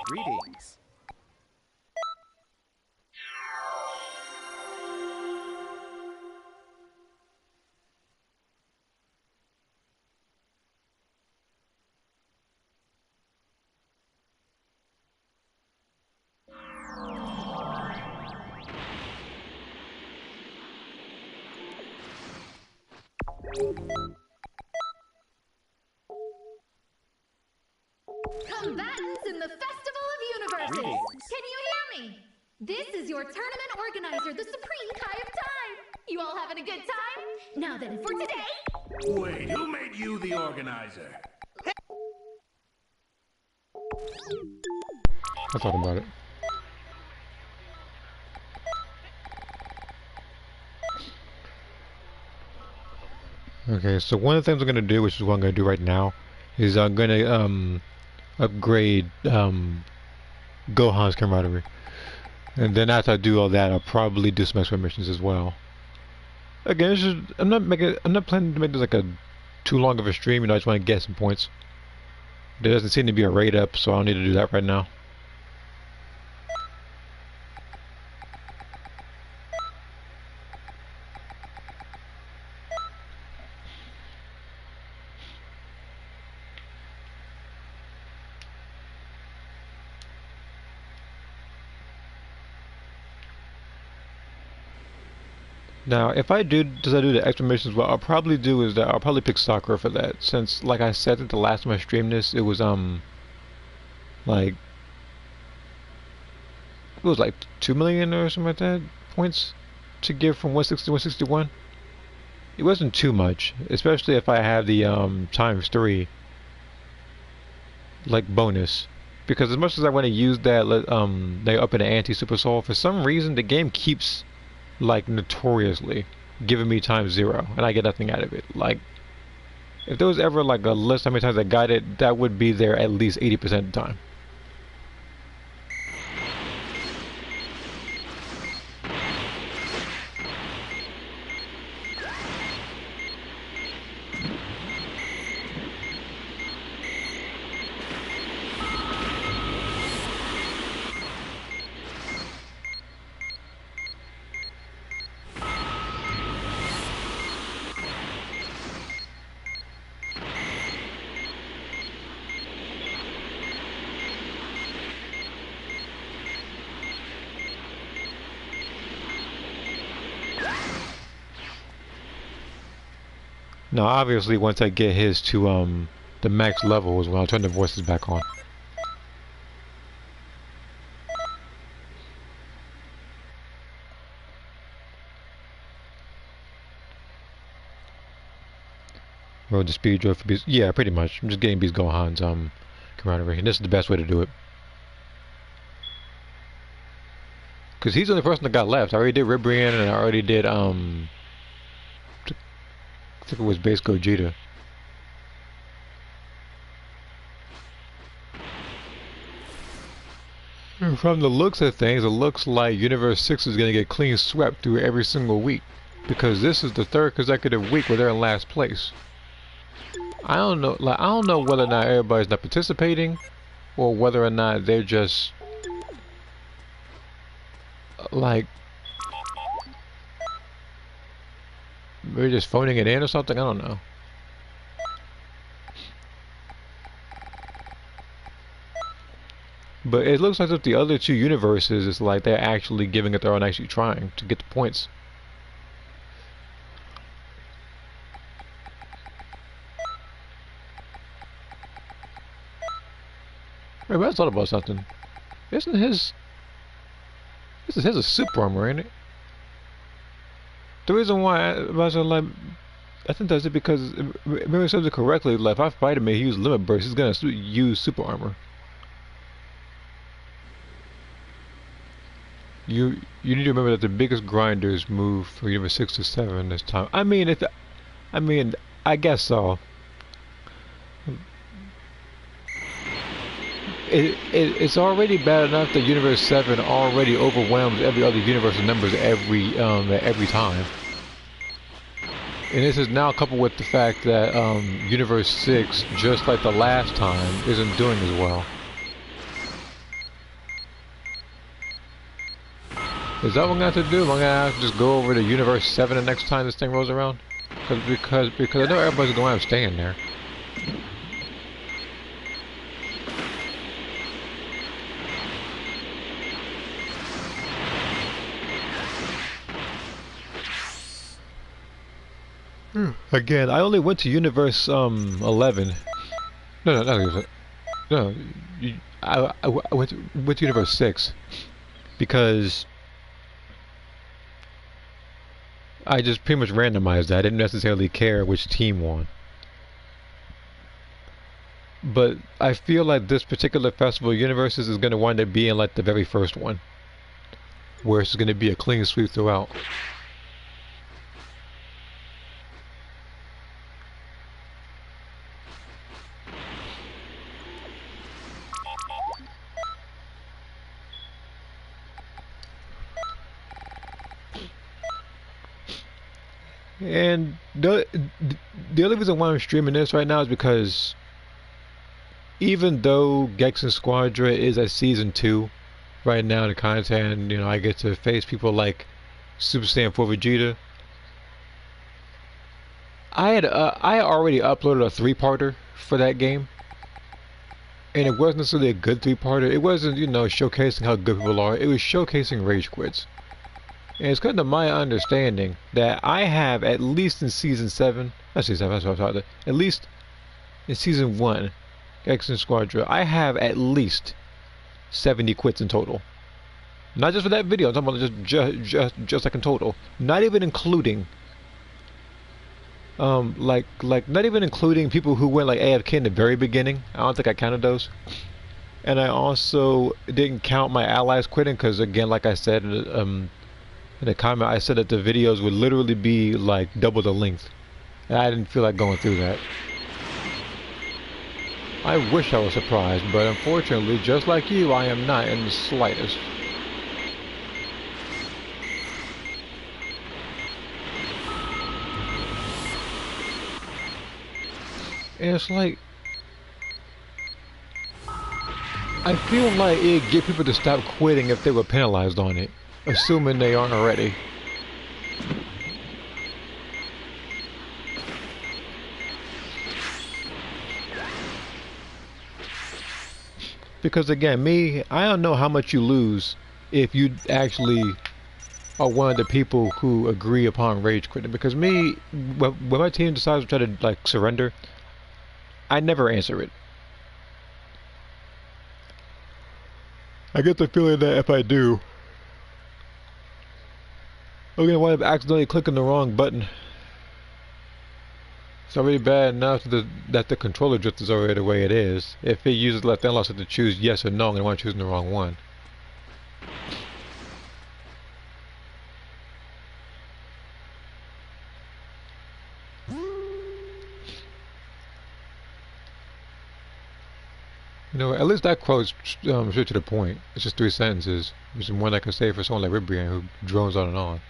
Greetings. Combatants in the Festival of Universes! Greetings. Can you hear me? This is your tournament organizer, the Supreme Kai of Time! You all having a good time? Now then, for today... Wait, who made you the organizer? I thought about it. Okay, so one of the things I'm going to do, which is what I'm going to do right now, is I'm going to upgrade Gohan's camaraderie. And then after I do all that, I'll probably do some extra missions as well. Again, it's just, I'm not planning to make this like a too long of a stream. You know, I just want to get some points. There doesn't seem to be a raid up, so I don't need to do that right now. Now, if I do the extra missions, what I'll probably do is that I'll probably pick Sakura for that, since, like I said, at the last time I streamed this, it was like 2 million or something like that points to give from 160 to 161. It wasn't too much, especially if I have the ×3 like bonus, because as much as I want to use that, they up in the anti-super soul, for some reason the game keeps like notoriously giving me ×0 and I get nothing out of it. Like, if there was ever like a list how many times I got it, that would be there at least 80% of the time. Now, obviously, once I get his to the max level is when I'll turn the voices back on. Road to speed drill for Beast. Yeah, pretty much. I'm just getting Beast Gohan's camaraderie, and this is the best way to do it. Cause he's the only person that got left. I already did Ribrian, and I already did I think it was base Gogeta. And from the looks of things, it looks like Universe 6 is going to get clean swept through every single week, because this is the third consecutive week where they're in last place. I don't know whether or not everybody's not participating, or whether or not they're just like maybe just phoning it in or something. I don't know. But it looks like if the other two universes, it's like they're actually giving it their own, actually trying to get the points. Wait, but I thought about something. Isn't his... This is his a super armor, ain't it? The reason why I was like... I think that's it because, if I said it correctly, like if I fight him and he uses Limit Burst, he's gonna use super armor. You need to remember that the biggest grinders move from Universe 6 to 7 this time. I mean, I guess so. It's already bad enough that Universe 7 already overwhelms every other universe with numbers every time. And this is now coupled with the fact that Universe 6, just like the last time, isn't doing as well. Is that what I'm going to have to do? Am I going to have to just go over to Universe 7 the next time this thing rolls around? Because I know everybody's going to end up staying there. Again, I only went to Universe 11. No. I went to Universe 6 because I just pretty much randomized that. I didn't necessarily care which team won. But I feel like this particular Festival of Universes is going to wind up being like the very first one, where it's going to be a clean sweep throughout. And the only reason why I'm streaming this right now is because even though Gexen Squadra is at Season 2 right now, the content, you know, I get to face people like Super Saiyan 4 Vegeta. I already uploaded a 3-parter for that game, and it wasn't necessarily a good 3-parter. It wasn't, you know, showcasing how good people are. It was showcasing rage quits. And it's kind of my understanding that I have, at least in Season 7, not Season 7, that's what I'm talking about, at least in Season 1, Gexen Squadra, I have at least 70 quits in total. Not just for that video, I'm talking about just like in total. Not even including, like not even including people who went like AFK in the very beginning. I don't think I counted those. And I also didn't count my allies quitting because, again, like I said, in the comment, I said that the videos would literally be like double the length, and I didn't feel like going through that. I wish I was surprised, but unfortunately, just like you, I am not in the slightest. And it's like, I feel like it'd get people to stop quitting if they were penalized on it, assuming they aren't already. Because again, I don't know how much you lose if you actually are one of the people who agree upon rage quitting. Because when my team decides to try to like surrender, I never answer it. I get the feeling that if I do, I'm gonna wind up accidentally clicking the wrong button. It's already bad enough that the controller drift is already the way it is. If it uses left analog to choose yes or no, I'm gonna choosing the wrong one. You know, at least that quote's straight to the point. It's just 3 sentences, which is more than I can say for someone like Ribrian who drones on and on.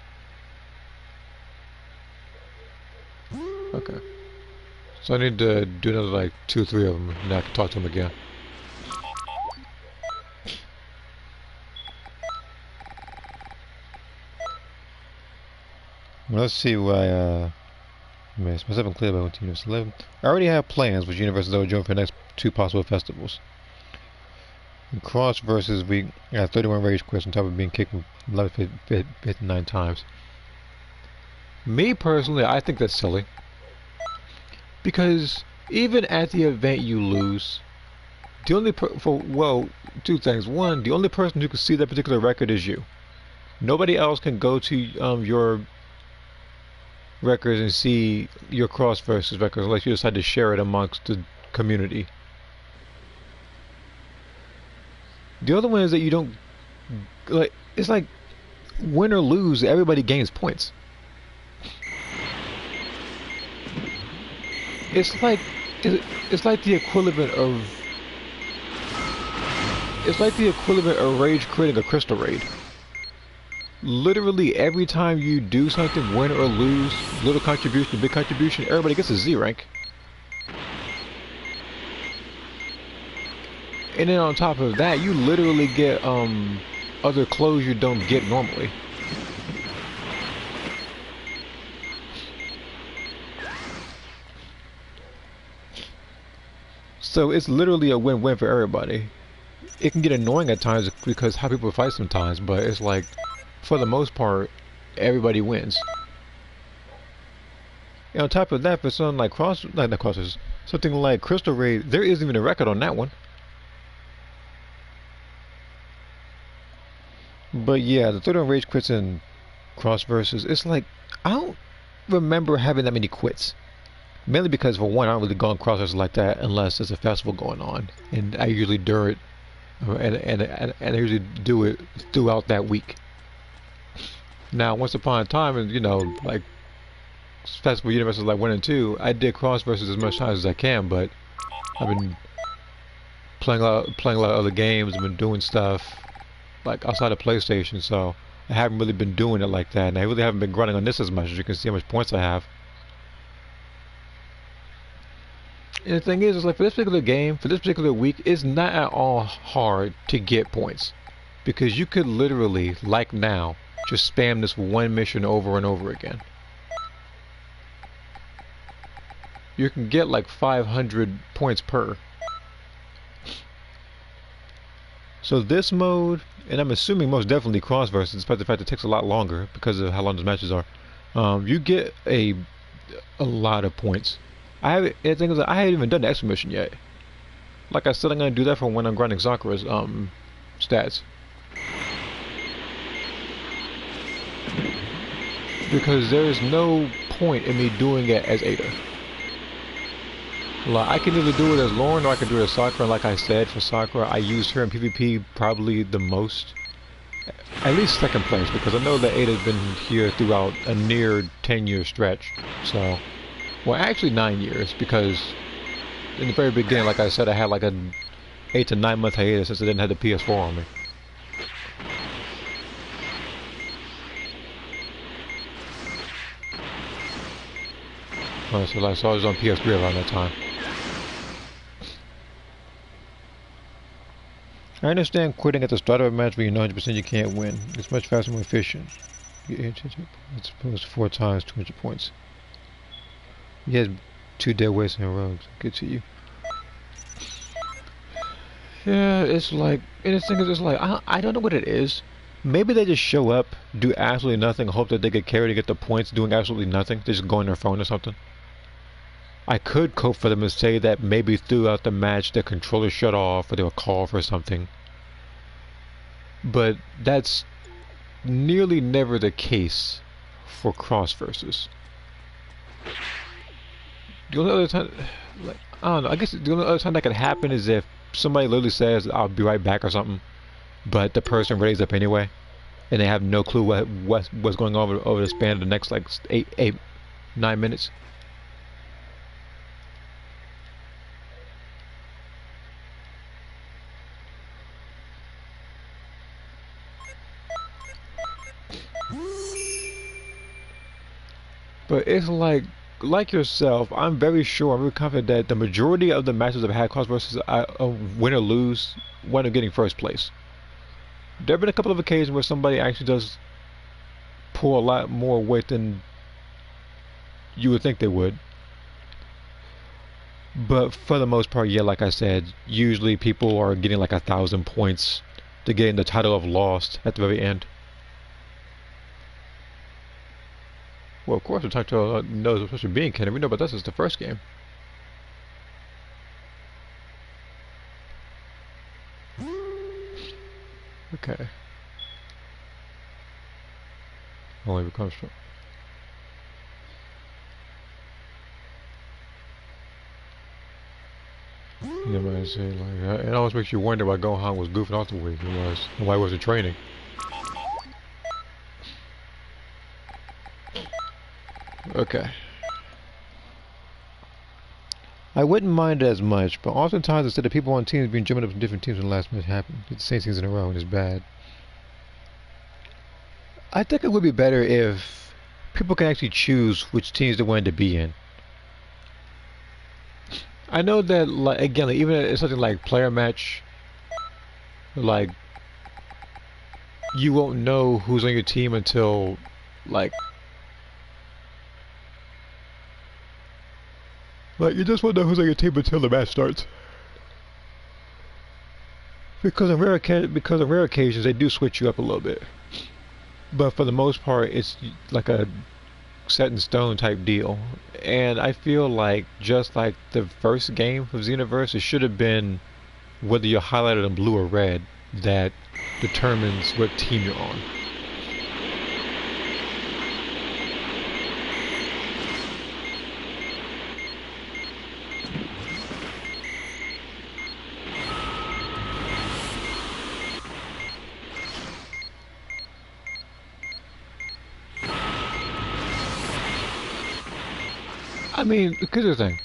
Okay. So I need to do another like 2 or 3 of them, and then I can talk to him again. Well, let's see why missed myself clear by Universe 11. I already have plans which universes I will join for the next 2 possible festivals. In Cross versus we got 31 rage quits on top of being kicked 59 times. Me personally, I think that's silly. Because even at the event you lose, the only well, 2 things. One, the only person who can see that particular record is you. Nobody else can go to your records and see your Cross versus records unless you decide to share it amongst the community. The other one is that you don't, like, it's like win or lose, everybody gains points. It's like the equivalent of rage quitting a crystal raid. Literally every time you do something, win or lose, little contribution, big contribution, everybody gets a Z rank. And then on top of that, you literally get other clothes you don't get normally. So it's literally a win-win for everybody. It can get annoying at times because how people fight sometimes, but it's like, for the most part, everybody wins. And on top of that, for something like something like Crystal Raid, there isn't even a record on that one. But yeah, the 30 rage quits in cross versus, it's like, I don't remember having that many quits. Mainly because, for one, I don't really go on cross versus like that unless there's a festival going on, and I usually do it, and I usually do it throughout that week. Now, once upon a time, and you know, like Festival Universes like 1 and 2, I did cross versus as much times as I can, but I've been playing a lot of other games. I've been doing stuff like outside of PlayStation, so I haven't really been doing it like that, and I really haven't been grinding on this as much. As you can see how much points I have. And the thing is like for this particular game, for this particular week, it's not at all hard to get points, because you could literally, like now, just spam this one mission over and over again. You can get like 500 points per. So this mode, and I'm assuming most definitely cross versus, despite the fact it takes a lot longer because of how long those matches are, you get a lot of points. I haven't even done the extra mission yet. Like I said, I'm gonna do that for when I'm grinding Sakura's stats. Because there is no point in me doing it as Ada. Like, I can either do it as Lauren or I can do it as Sakura. Like I said, for Sakura, I used her in PvP probably the most. At least second place, because I know that Ada's been here throughout a near 10-year stretch. So, well, actually 9 years, because in the very beginning, like I said, I had like an 8 to 9 month hiatus since I didn't have the PS4 on me. So I was on PS3 around that time. I understand quitting at the start of a match when you know 100% you can't win. It's much faster and more efficient. It's opposed to 4 times 200 points. He has 2 dead weights in a row. Good to you. Yeah, it's like, and the thing is, it's like, I don't know what it is. Maybe they just show up, do absolutely nothing, hope that they get carried to get the points, doing absolutely nothing. They just go on their phone or something. I could cope for them and say that maybe throughout the match their controller shut off or they were called for something. But that's nearly never the case for cross versus. The only other time, like, I don't know, I guess the only other time that could happen is if somebody literally says, I'll be right back or something, but the person readies up anyway, and they have no clue what's going on over the span of the next like 9 minutes. But it's like yourself, I'm very confident that the majority of the matches I've had cross versus, win or lose, wind up getting first place. There have been a couple of occasions where somebody actually does pull a lot more weight than you would think they would. But for the most part, yeah, like I said, usually people are getting like 1,000 points to getting the title of Lost at the very end. Well, of course, the title knows what's supposed to be being canon. We know about this as the first game. Okay. Only becomes from. You might say, like, it always makes you wonder why Gohan was goofing off the way he was, and why he wasn't training. Okay. I wouldn't mind it as much, but oftentimes instead of people on teams being jumping up in different teams when the last match happened, it's the same things in a row and it's bad. I think it would be better if people can actually choose which teams they wanted to be in. I know that, like, again, like, even if it's something like player match, like, you won't know who's on your team until, like, you just won't know who's on your team until the match starts. because on rare occasions they do switch you up a little bit, but for the most part it's like a set in stone type deal. And I feel like just like the first game of Xenoverse, it should have been whether you're highlighted in blue or red that determines what team you're on. I mean, because of the thing.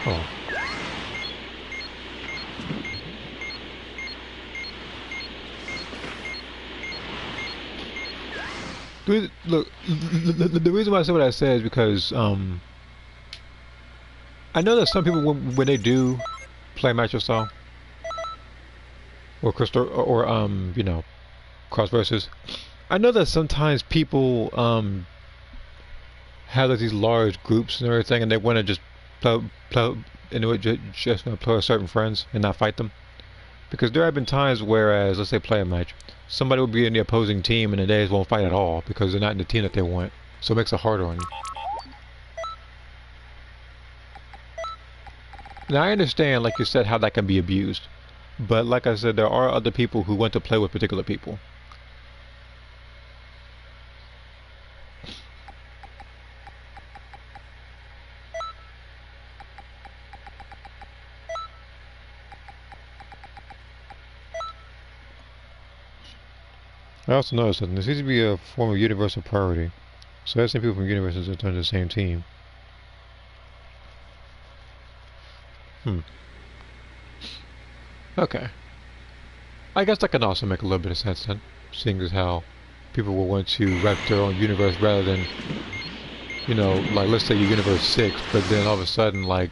Oh. Look, the reason why I say what I say is because I know that some people when they do play Master Style or Crystal or you know, Cross Versus, I know that sometimes people have like these large groups and everything, and they want to just play and just play with certain friends and not fight them. Because there have been times whereas, let's say play a match, somebody will be in the opposing team and the days won't fight at all because they're not in the team that they want. So it makes it harder on you. Now I understand, like you said, how that can be abused. But like I said, there are other people who want to play with particular people. I also noticed that there seems to be a form of universal priority. So that's people from universes that turn to the same team. Okay. I guess that can also make a little bit of sense then, seeing as how people will want to wrap their own universe rather than, you know, like let's say you're universe 6, but then all of a sudden, like,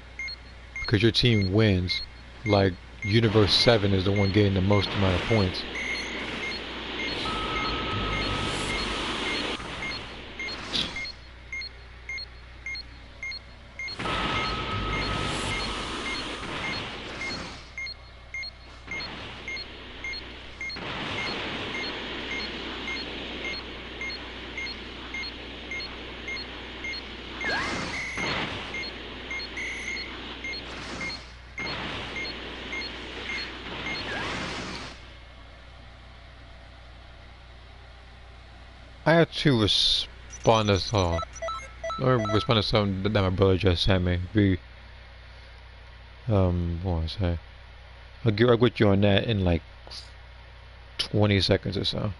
because your team wins, like universe 7 is the one getting the most amount of points. I have to respond to something that my brother just sent me. What was I say? I'll get right with you on that in like 20 seconds or so.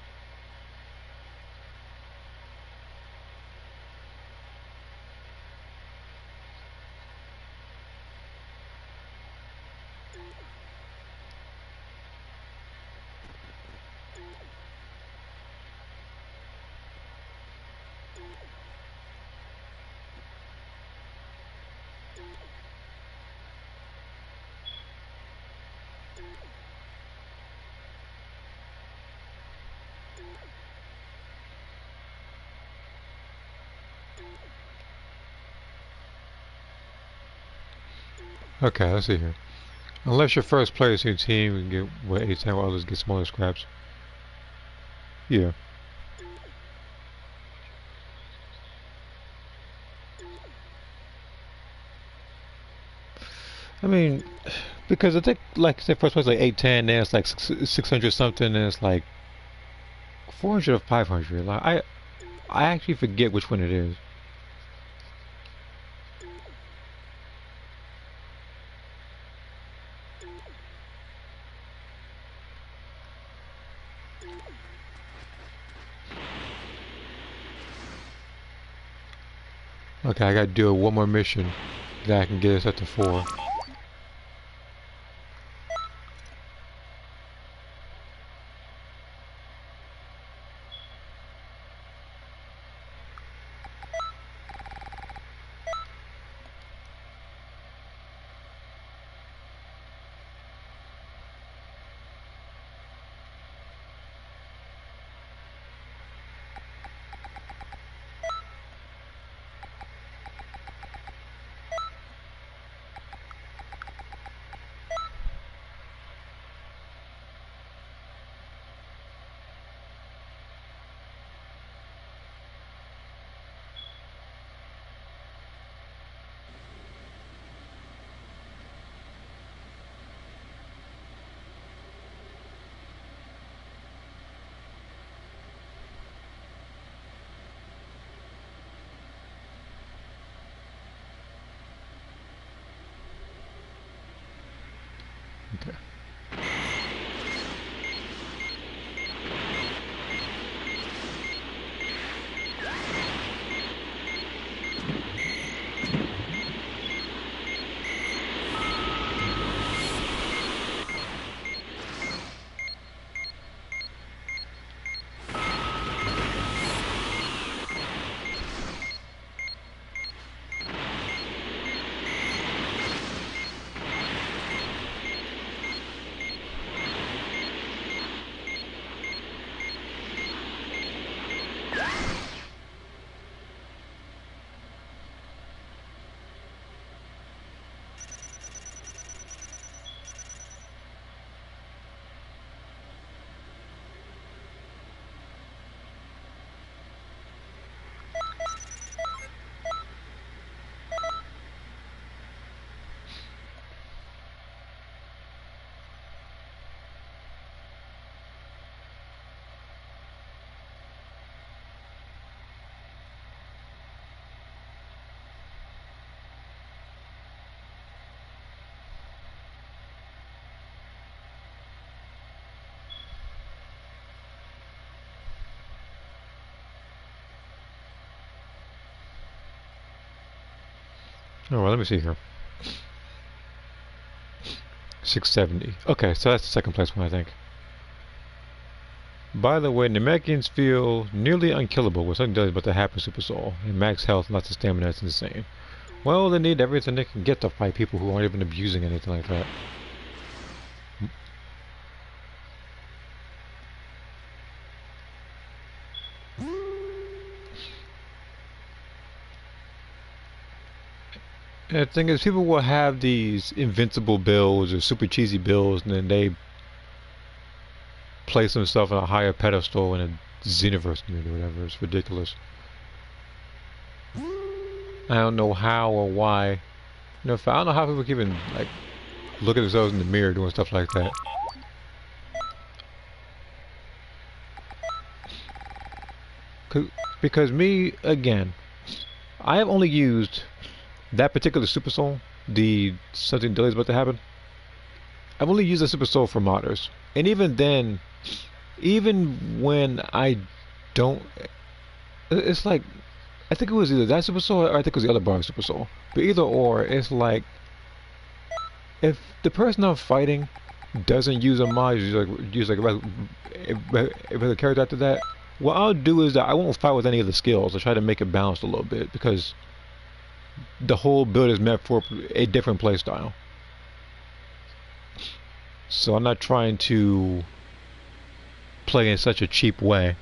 Okay, let's see here. Unless you're first place in your team, you can get what 8 times while others get smaller scraps. Yeah. I mean, because I think, like, say first place like 810, then it's like 600 something, and it's like 400 or 500. Like, I actually forget which one it is. Okay, I gotta do one more mission that I can get us up to 4. Okay. Alright, let me see here. 670. Okay, so that's the second place one, I think. By the way, Namekians feel nearly unkillable when something does about to happen Super Soul. And max health, lots of stamina, that's insane. Well, they need everything they can get to fight people who aren't even abusing anything like that. And the thing is, people will have these invincible builds or super cheesy builds, and then they place themselves on a higher pedestal in a Xenoverse community or whatever. It's ridiculous. I don't know how or why. I don't know how people can even like look at themselves in the mirror doing stuff like that. Because me, again, I have only used that particular Super Soul, the something delay's about to happen. I've only used the Super Soul for modders. And even then, even when I don't, it's like, I think it was either that Super Soul or I think it was the other bar Super Soul. But either or, it's like, if the person I'm fighting doesn't use a mod, use like a character after that, what I'll do is that I won't fight with any of the skills. I'll try to make it balanced a little bit because the whole build is meant for a different playstyle. So I'm not trying to play in such a cheap way.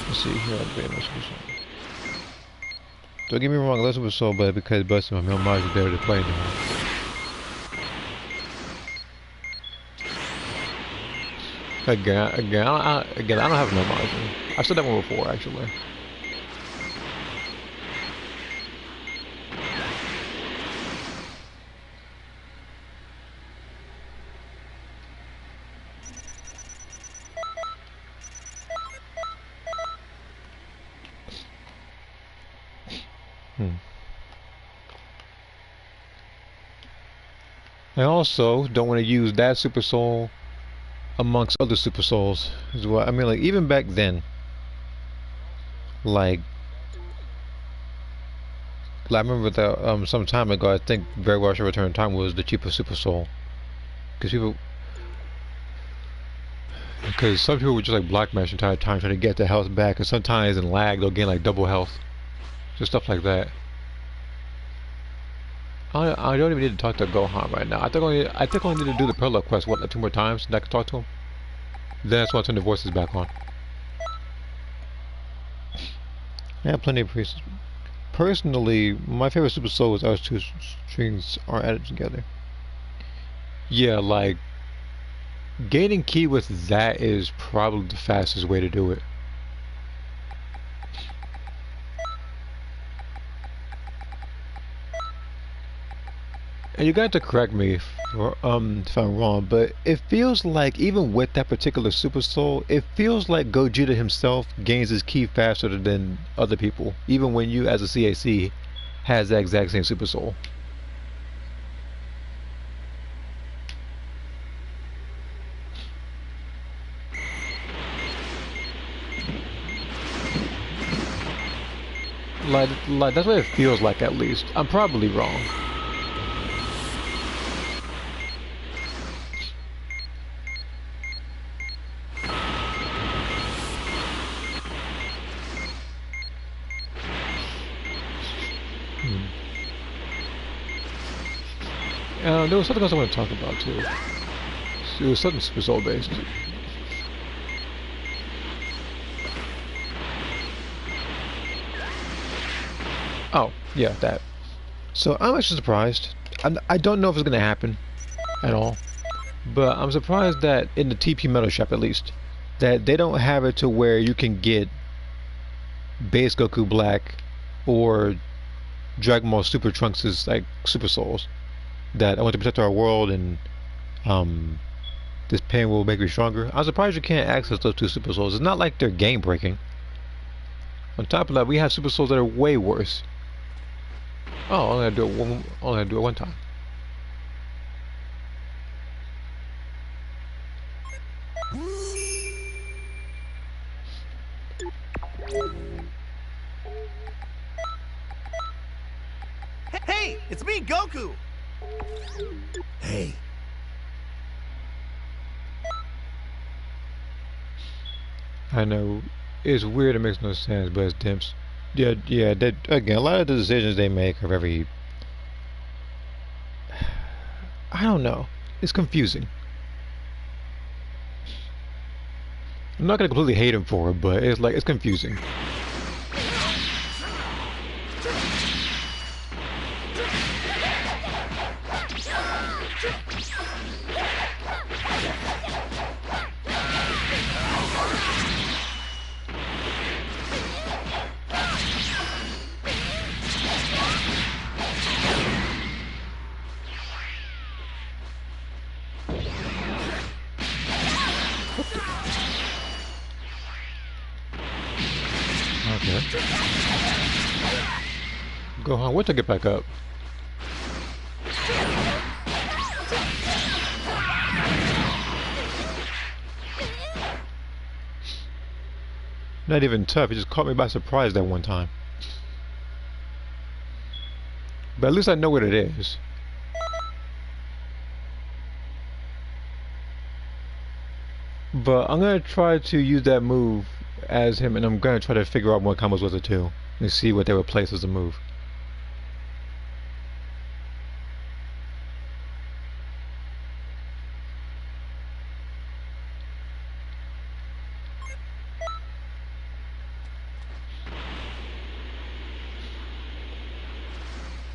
Let's see here, I'll be able to don't get me wrong, Lesson was so bad because busting my mods are there to play now. Again, I don't have no margin. I've said that one before, actually. I also don't want to use that Super Soul amongst other Super Souls as well. I mean, like, even back then, like I remember that some time ago, I think Very Well Shall Return Time was the cheapest Super Soul. Because some people would just like block mash the entire time trying to get their health back, and sometimes in lag they'll gain like double health. Just stuff like that. I don't even need to talk to Gohan right now. I think I only need to do the parallel quest like 2 more times, and I can talk to him. Then that's when I turn the voices back on. I have plenty of priests. Personally, my favorite Super Soul is those 2 strings are added together. Yeah, like gaining ki with that is probably the fastest way to do it. And you got to correct me if I'm wrong, but it feels like even with that particular Super Soul, it feels like Gogeta himself gains his ki faster than other people, even when you as a CAC has that exact same Super Soul. Like that's what it feels like at least. I'm probably wrong. There was something else I want to talk about too. It was something Super Soul based. Oh, yeah, that. So I'm actually surprised. I don't know if it's going to happen at all, but I'm surprised that in the TP Metal Shop at least, that they don't have it to where you can get Base Goku Black or Dragon Ball Super Trunks' like Super Souls. That I want to protect our world and this pain will make me stronger. I'm surprised you can't access those two Super Souls. It's not like they're game breaking. On top of that, we have Super Souls that are way worse. Oh, only I do it one time. Hey, it's me, Goku. Hey, I know it's weird. It makes no sense, but it's dimps. Yeah. That again, a lot of the decisions they make are very. I don't know. It's confusing. I'm not gonna completely hate him for it, but it's confusing. Okay. Gohan, wait to get back up. Not even tough, he just caught me by surprise that one time. But at least I know what it is. But I'm gonna try to use that move as him, and I'm gonna try to figure out what combos with it too, and see what they replace as a move.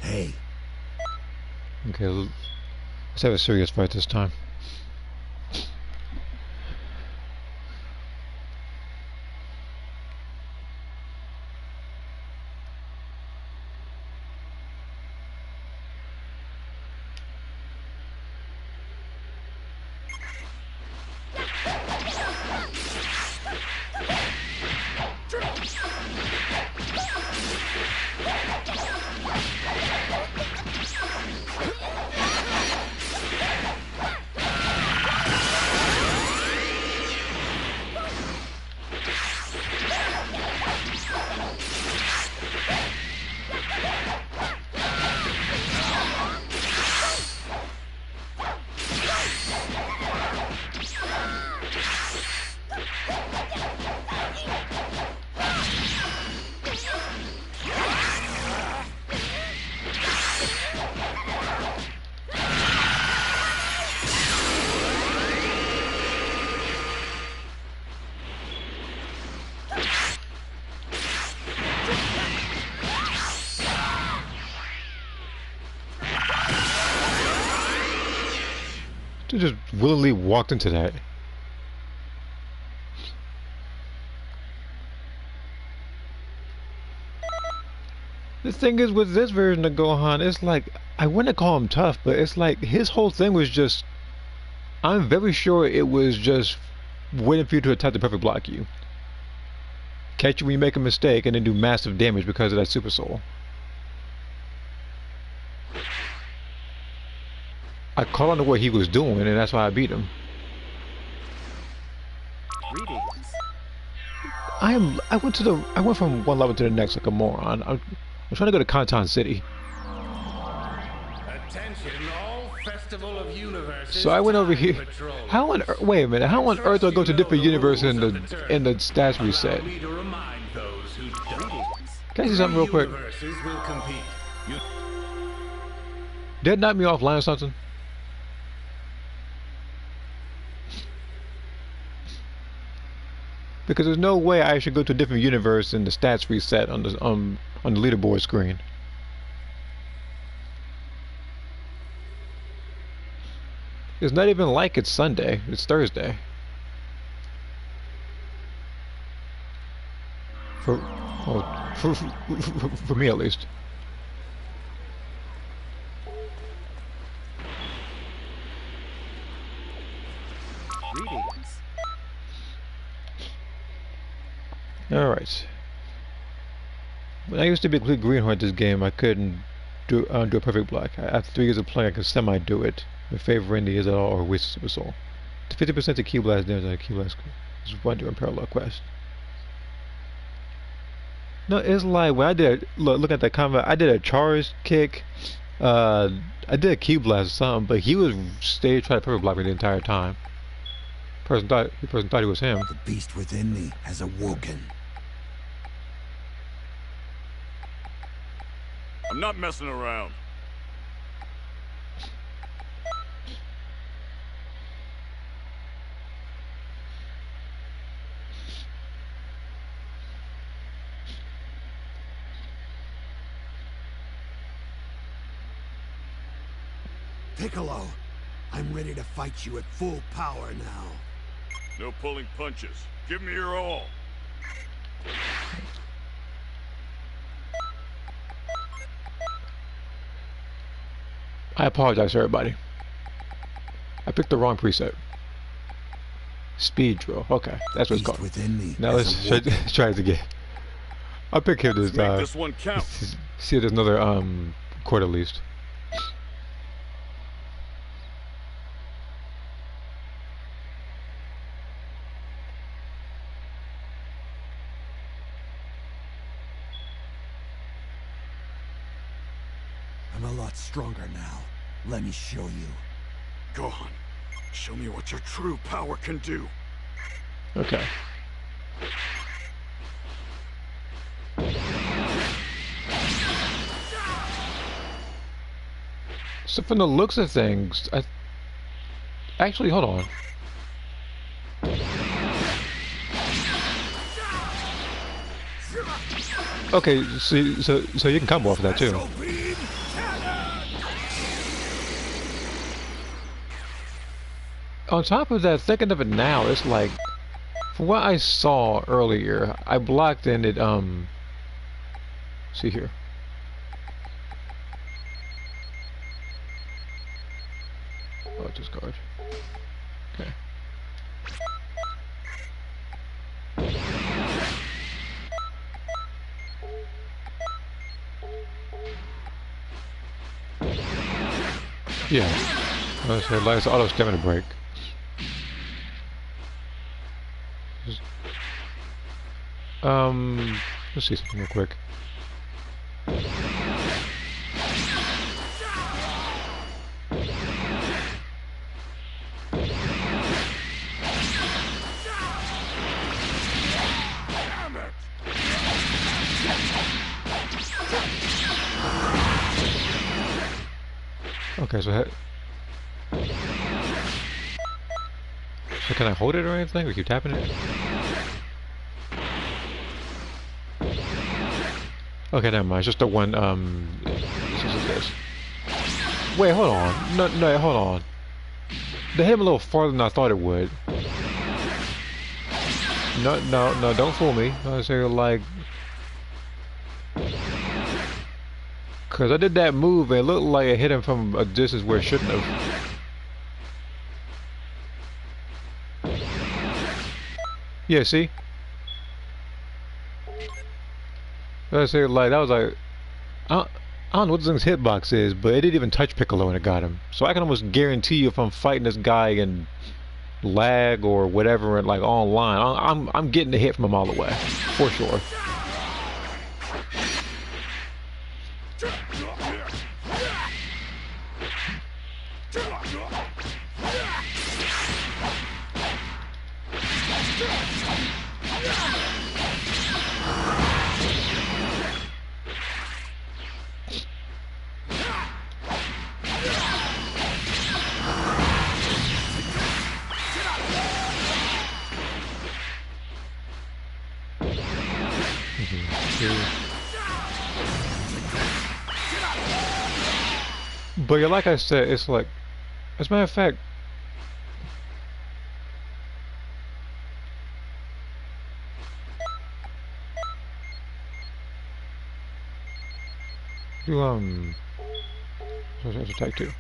hey. Okay, let's have a serious fight this time. They just willingly walked into that. The thing is with this version of Gohan, it's like, I wouldn't call him tough, but it's like his whole thing was just, I'm very sure it was just waiting for you to attack to perfect block you. Catch you when you make a mistake and then do massive damage because of that super soul. I caught on to what he was doing and that's why I beat him. Greetings. I went from one level to the next like a moron. I'm trying to go to Canton City. Attention, all Festival of Universes. So I went over here. How on earth? Wait a minute. How on earth do I go to different universes in the stats reset? Can I see something real quick? Did it knock me offline or something? Because there's no way I should go to a different universe and the stats reset on the leaderboard screen. It's not even like it's Sunday, it's Thursday. For me at least. Greetings. Alright. When I used to be a complete greenhorn at this game, I couldn't do a perfect block. After 3 years of playing, I could semi-do it. In favor in the is at all or waste super soul. 50% to key blast damage on a key blast is one doing parallel quest. No, it's like when I did look at that combat, I did a charge kick, I did a key blast or something, but he was trying to perfect block me the entire time. The person thought it was him. The beast within me has awoken. I'm not messing around. Piccolo, I'm ready to fight you at full power now. No pulling punches. Give me your all. I apologize to everybody. I picked the wrong preset. Speed drill. Okay, that's what it's called. Within me Now let's try it again. I'll pick him this Make this one count. See if there's another chord at least. I'm a lot stronger now. Let me show you. Gohan, show me what your true power can do. Okay. So from the looks of things, actually hold on. Okay, so you can combo off of that too. On top of that, thinking of it now, it's like, from what I saw earlier, I blocked and it, see here. Oh, discard. Okay. Yeah. Let's say last auto stamina break. Let's see something real quick. Okay, so can I hold it or anything? Or keep tapping it? Okay, never mind. It's just the one, this. Wait, hold on. No, hold on. They hit him a little farther than I thought it would. No, don't fool me. I say like... Cause I did that move and it looked like it hit him from a distance where it shouldn't have. Yeah, see? I say like that was like I don't know what this thing's hitbox is, but it didn't even touch Piccolo when it got him. So I can almost guarantee you if I'm fighting this guy in lag or whatever, like online, I'm getting a hit from him all the way, for sure. But yeah, like I said, it's like, as a matter of fact, do so it's attack 2.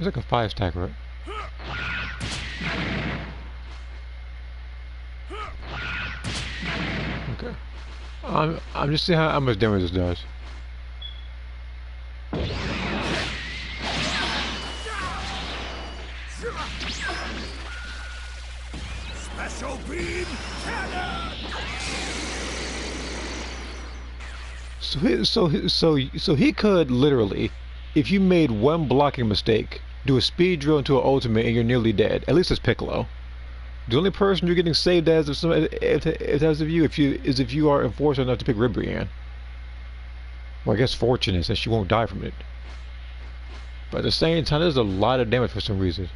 It's like a 5 stack, right? Okay. I'm just seeing how much damage this does. Special beam cannon. So he could literally, if you made one blocking mistake, do a speed drill into an ultimate and you're nearly dead. At least it's Piccolo. The only person you're getting saved as if you are enforced enough to pick Ribrianne. Well, I guess fortunate since she won't die from it. But at the same time, there's a lot of damage for some reason.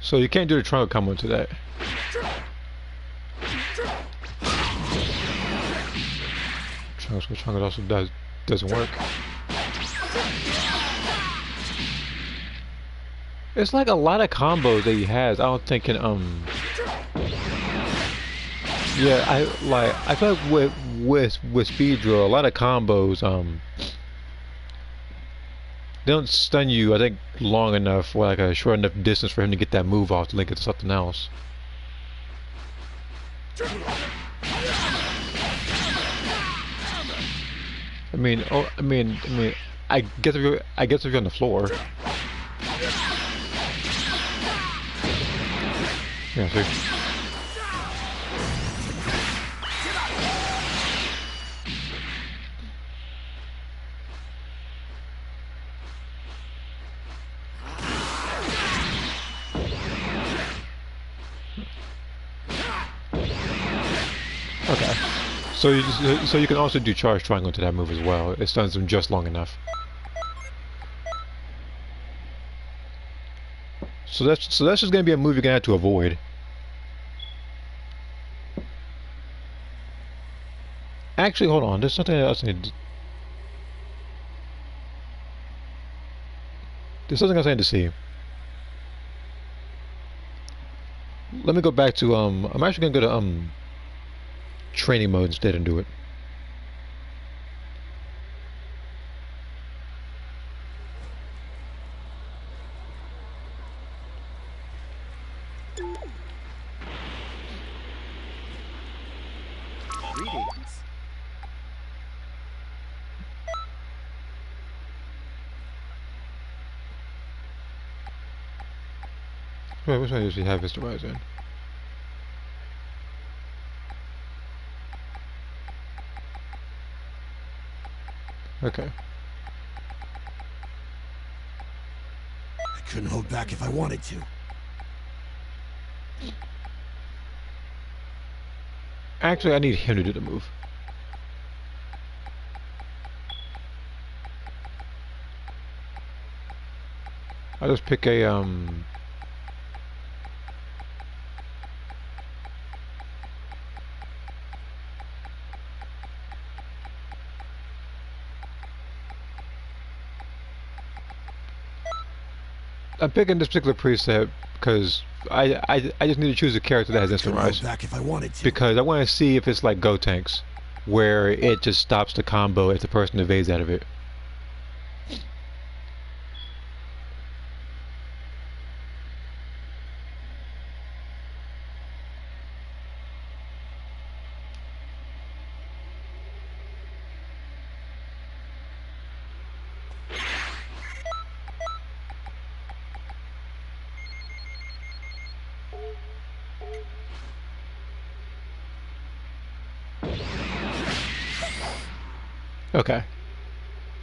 So you can't do the triangle combo to that. Triangle also doesn't work. It's like a lot of combos that he has. I don't think can yeah, I feel like with speed drill, a lot of combos they don't stun you, I think, long enough, or like a short enough distance for him to get that move off to link it to something else. I mean, I guess if you're on the floor. Yeah, see. Okay, so you can also do charge triangle to that move as well. It stuns him just long enough. So that's just gonna be a move you're gonna have to avoid. Actually, hold on. There's something else. There's something else I need to see. Let me go back to I'm actually gonna go to training mode instead and do it. Greetings. Wait, which one does he have his device in? Okay. I couldn't hold back if I wanted to. Actually, I need him to do the move. I'll just pick a I'm picking this particular preset because I just need to choose a character that has instant rise. Back if I wanted to. Because I want to see if it's like Go Tanks, where it just stops the combo if the person evades out of it. Okay.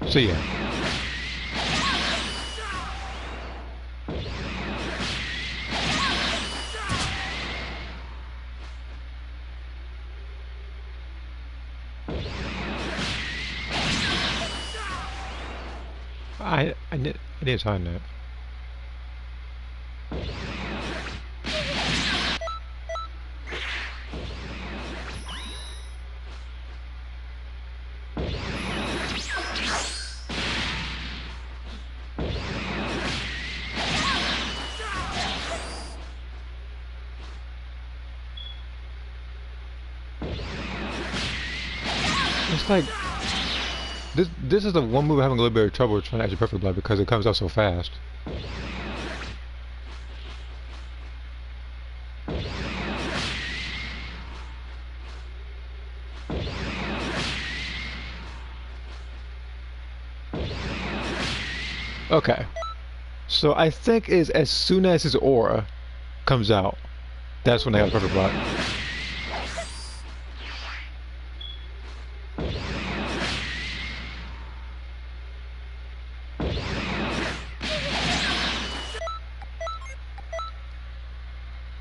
So yeah. I need to time that. It's like this is the one move I'm having a little bit of trouble trying to actually perfect block because it comes out so fast. Okay. So I think is as soon as his aura comes out, that's when I got a perfect block.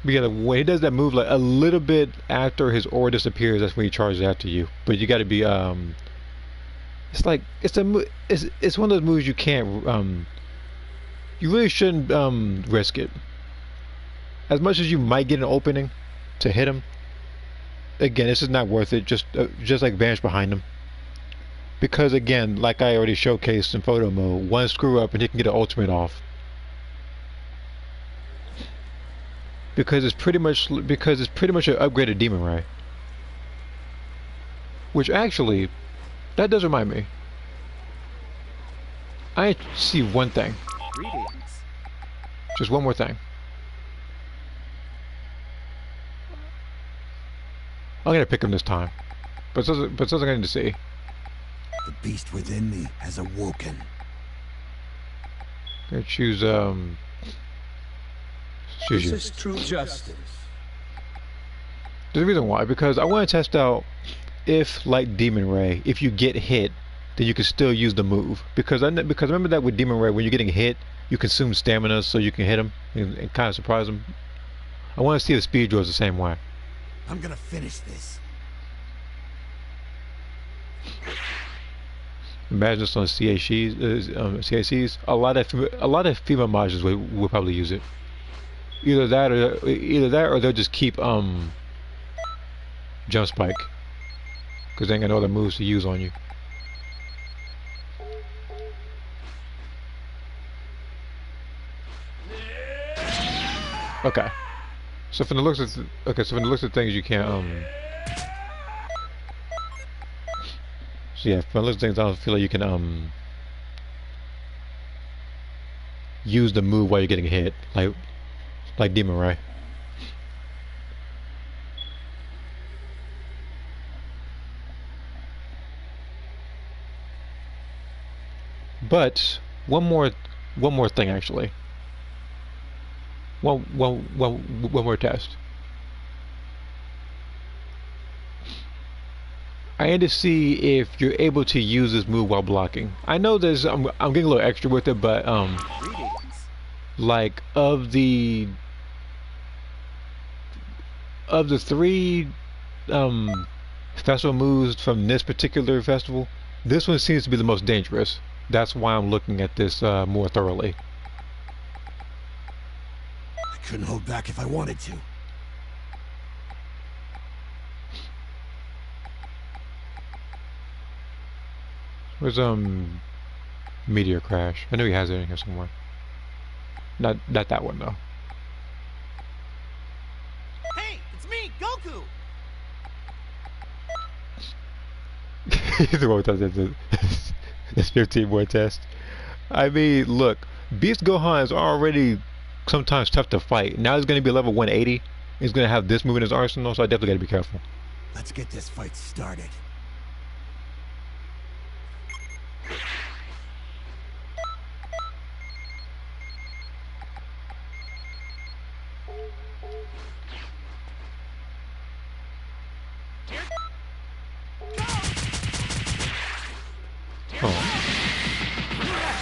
But yeah, when he does that move, like a little bit after his aura disappears, that's when he charges after you. But you got to be it's like it's one of those moves you can't you really shouldn't risk it. As much as you might get an opening to hit him, again, this is not worth it. Just like vanish behind him. Because again, like I already showcased in photo mode, one screw up and he can get an ultimate off. Because it's pretty much an upgraded Demon Ray. Which actually, that does remind me. I see one thing. Greetings. Just one more thing. I'm gonna pick him this time, but something I need to see. The beast within me has awoken. I'm gonna choose choose you. This is true justice. There's a reason why, because I want to test out if, like Demon Ray, if you get hit, then you can still use the move. Because remember that with Demon Ray, when you're getting hit, you consume stamina so you can hit him and kind of surprise him. I want to see if speed draws the same way. I'm gonna finish this. Imagine this on CACs. A lot of female mages will probably use it. Either that or they'll just keep jump spike, because they ain't got no other moves to use on you. Okay. So from the looks of things, you can't So yeah, from the looks of things, I don't feel like you can use the move while you're getting hit, like Demon Ray. But one more thing actually. One more test. I need to see if you're able to use this move while blocking. I know there's I'm getting a little extra with it, but Greetings. like of the of the three festival moves from this particular festival, this one seems to be the most dangerous. That's why I'm looking at this more thoroughly. I couldn't hold back if I wanted to. Where's Meteor Crash? I know he has it in here somewhere. Not that one though. Hey, it's me, Goku! He's the one who does this 15 more test. I mean, look, Beast Gohan is already sometimes tough to fight. Now he's going to be level 180. He's going to have this move in his arsenal, so I definitely got to be careful. Let's get this fight started. Oh,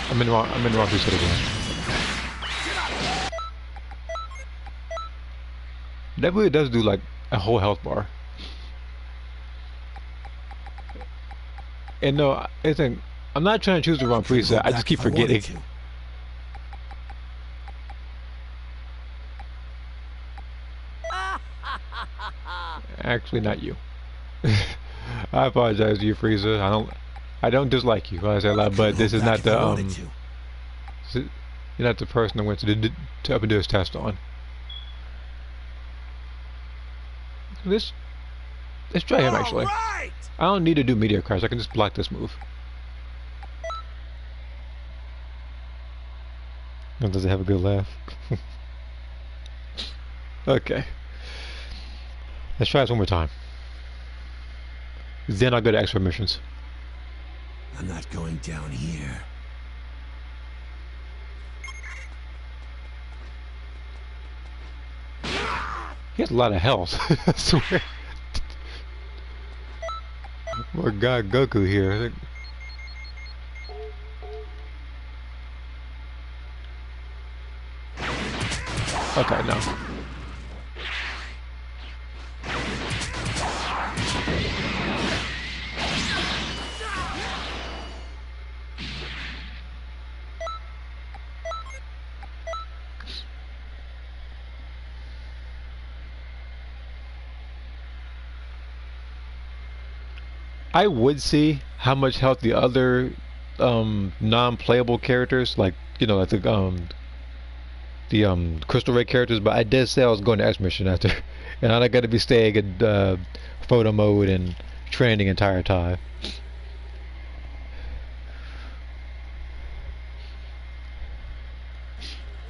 I'm in the wrong piece again. That really does do like a whole health bar. And no, I think I'm not trying to choose the wrong preset. I just keep forgetting. Actually, not you. I apologize to you, Frieza. I don't dislike you, I say a lot, but this is not the you're not the person I went to up and do his test on. Let's try him actually. Right! I don't need to do Meteor Crash. I can just block this move. Oh, does it have a good laugh? Okay. Let's try this one more time. Then I'll go to extra missions. I'm not going down here. He has a lot of health. I swear. Poor God Goku here. I think. Okay, no. I would see how much health the other non-playable characters, like like the Crystal Ray characters, but I did say I was going to X mission after, and I got to be staying in photo mode and training the entire time.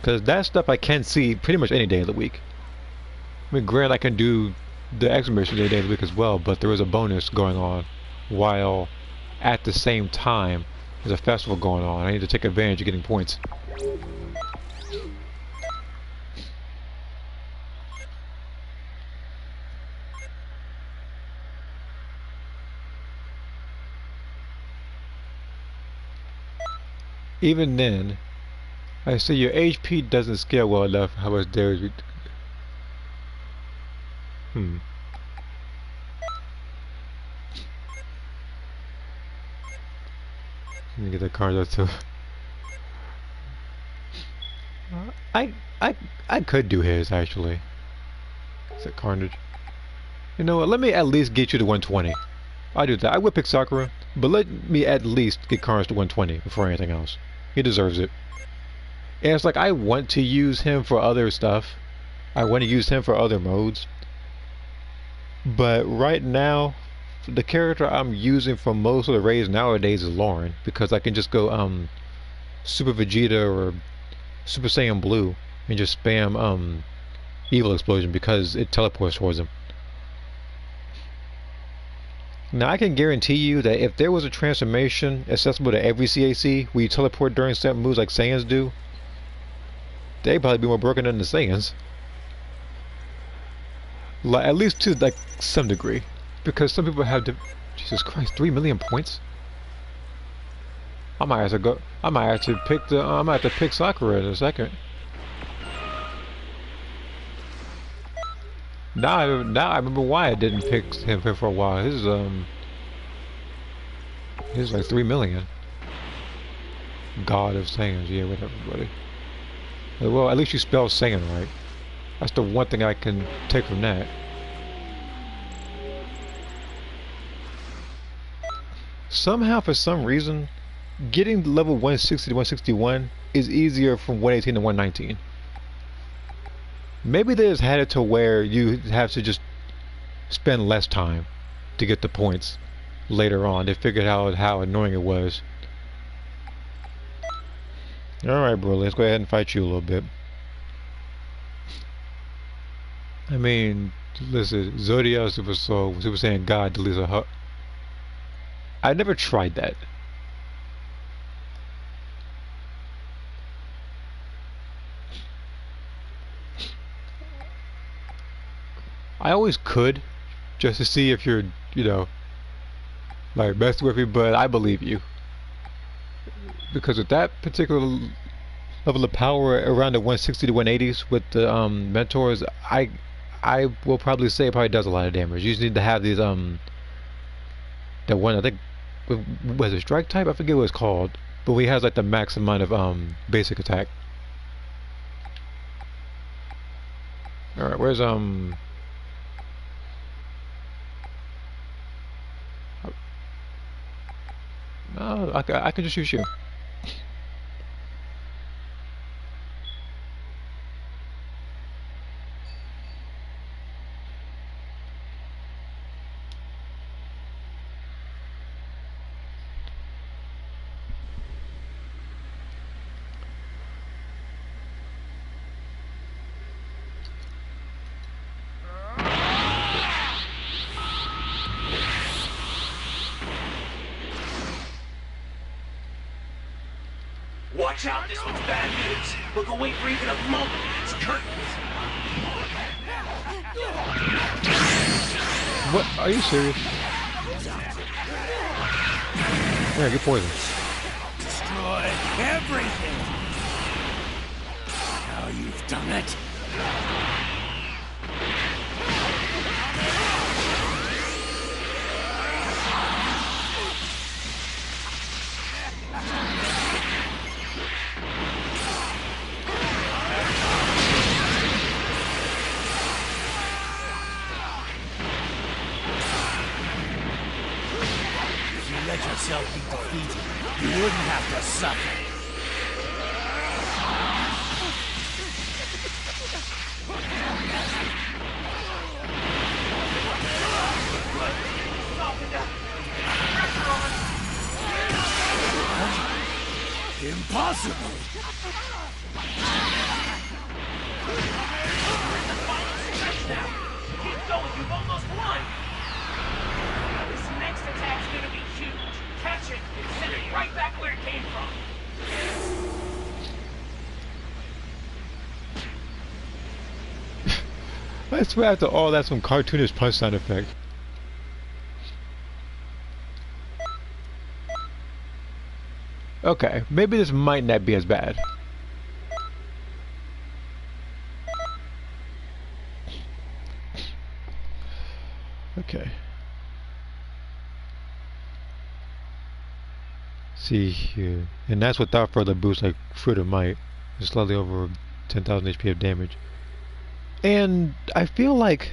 Because that stuff I can see pretty much any day of the week. I mean, granted, I can do the X mission any day of the week as well, but there is a bonus going on while at the same time there's a festival going on. I need to take advantage of getting points. Even then, I see your HP doesn't scale well enough. How much damage we... Let me get the card up too. I could do his actually. Is it Carnage? You know what? Let me at least get you to 120. I'll do that. I would pick Sakura, but let me at least get Carnage to 120 before anything else. He deserves it. And it's like I want to use him for other stuff. I want to use him for other modes. But right now, the character I'm using for most of the raids nowadays is Lauren, because I can just go Super Vegeta or Super Saiyan Blue and just spam Evil Explosion because it teleports towards him. Now I can guarantee you that if there was a transformation accessible to every CAC where you teleport during certain moves like Saiyans do, they'd probably be more broken than the Saiyans. Like, at least to like some degree. Because some people have Jesus Christ, 3 million points? I might have to go. I might have to pick the. I might have to pick Sakura in a second. Now I remember why I didn't pick him for a while. His like 3 million. God of Saiyans, yeah, whatever, buddy. Well, at least you spell Saiyan right. That's the one thing I can take from that. Somehow, for some reason, getting to level 160 to 161 is easier from 118 to 119. Maybe they just had it to where you have to just spend less time to get the points later on. They figured out how annoying it was. Alright, bro, let's go ahead and fight you a little bit. I mean, listen, Zodiac Super Soul, Super Saiyan God deletes a hut. I never tried that. I always could, just to see if you're, you know, like messing with me, but I believe you. Because with that particular level of power around the 160 to 180s with the mentors, I will probably say it probably does a lot of damage. You just need to have these that one, I think, was it strike type? I forget what it's called, but he has like the max amount of basic attack. All right, where's no, I can just shoot you. Watch out, this one's bad news. Look away for even a moment. It's curtains. What? Are you serious? Yeah, get poisoned. Destroy everything. Now you've done it. Let yourself be defeated. You wouldn't have to suffer. Impossible! Keep going, you've almost won! This next attack's gonna be huge. Catch it and send it right back where it came from. I swear after all that's some cartoonish punch sound effect. Okay, maybe this might not be as bad. Okay. See here, and that's without further boost like Fruit of Might. It's slightly over 10,000 HP of damage. And I feel like,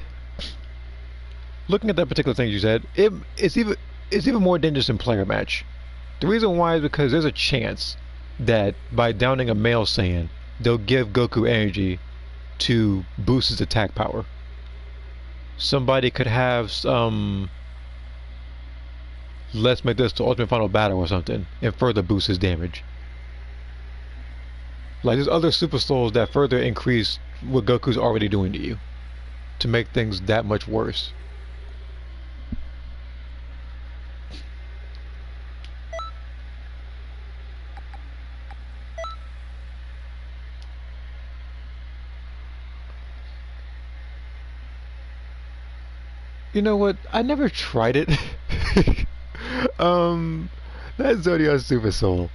looking at that particular thing you said, it's even more dangerous in player match. The reason why is because there's a chance that by downing a male Saiyan, they'll give Goku energy to boost his attack power. Somebody could have let's make this the ultimate final battle or something and further boost his damage. Like there's other super souls that further increase what Goku's already doing to you to make things that much worse. You know what? I never tried it. That Zodiac Super Soul.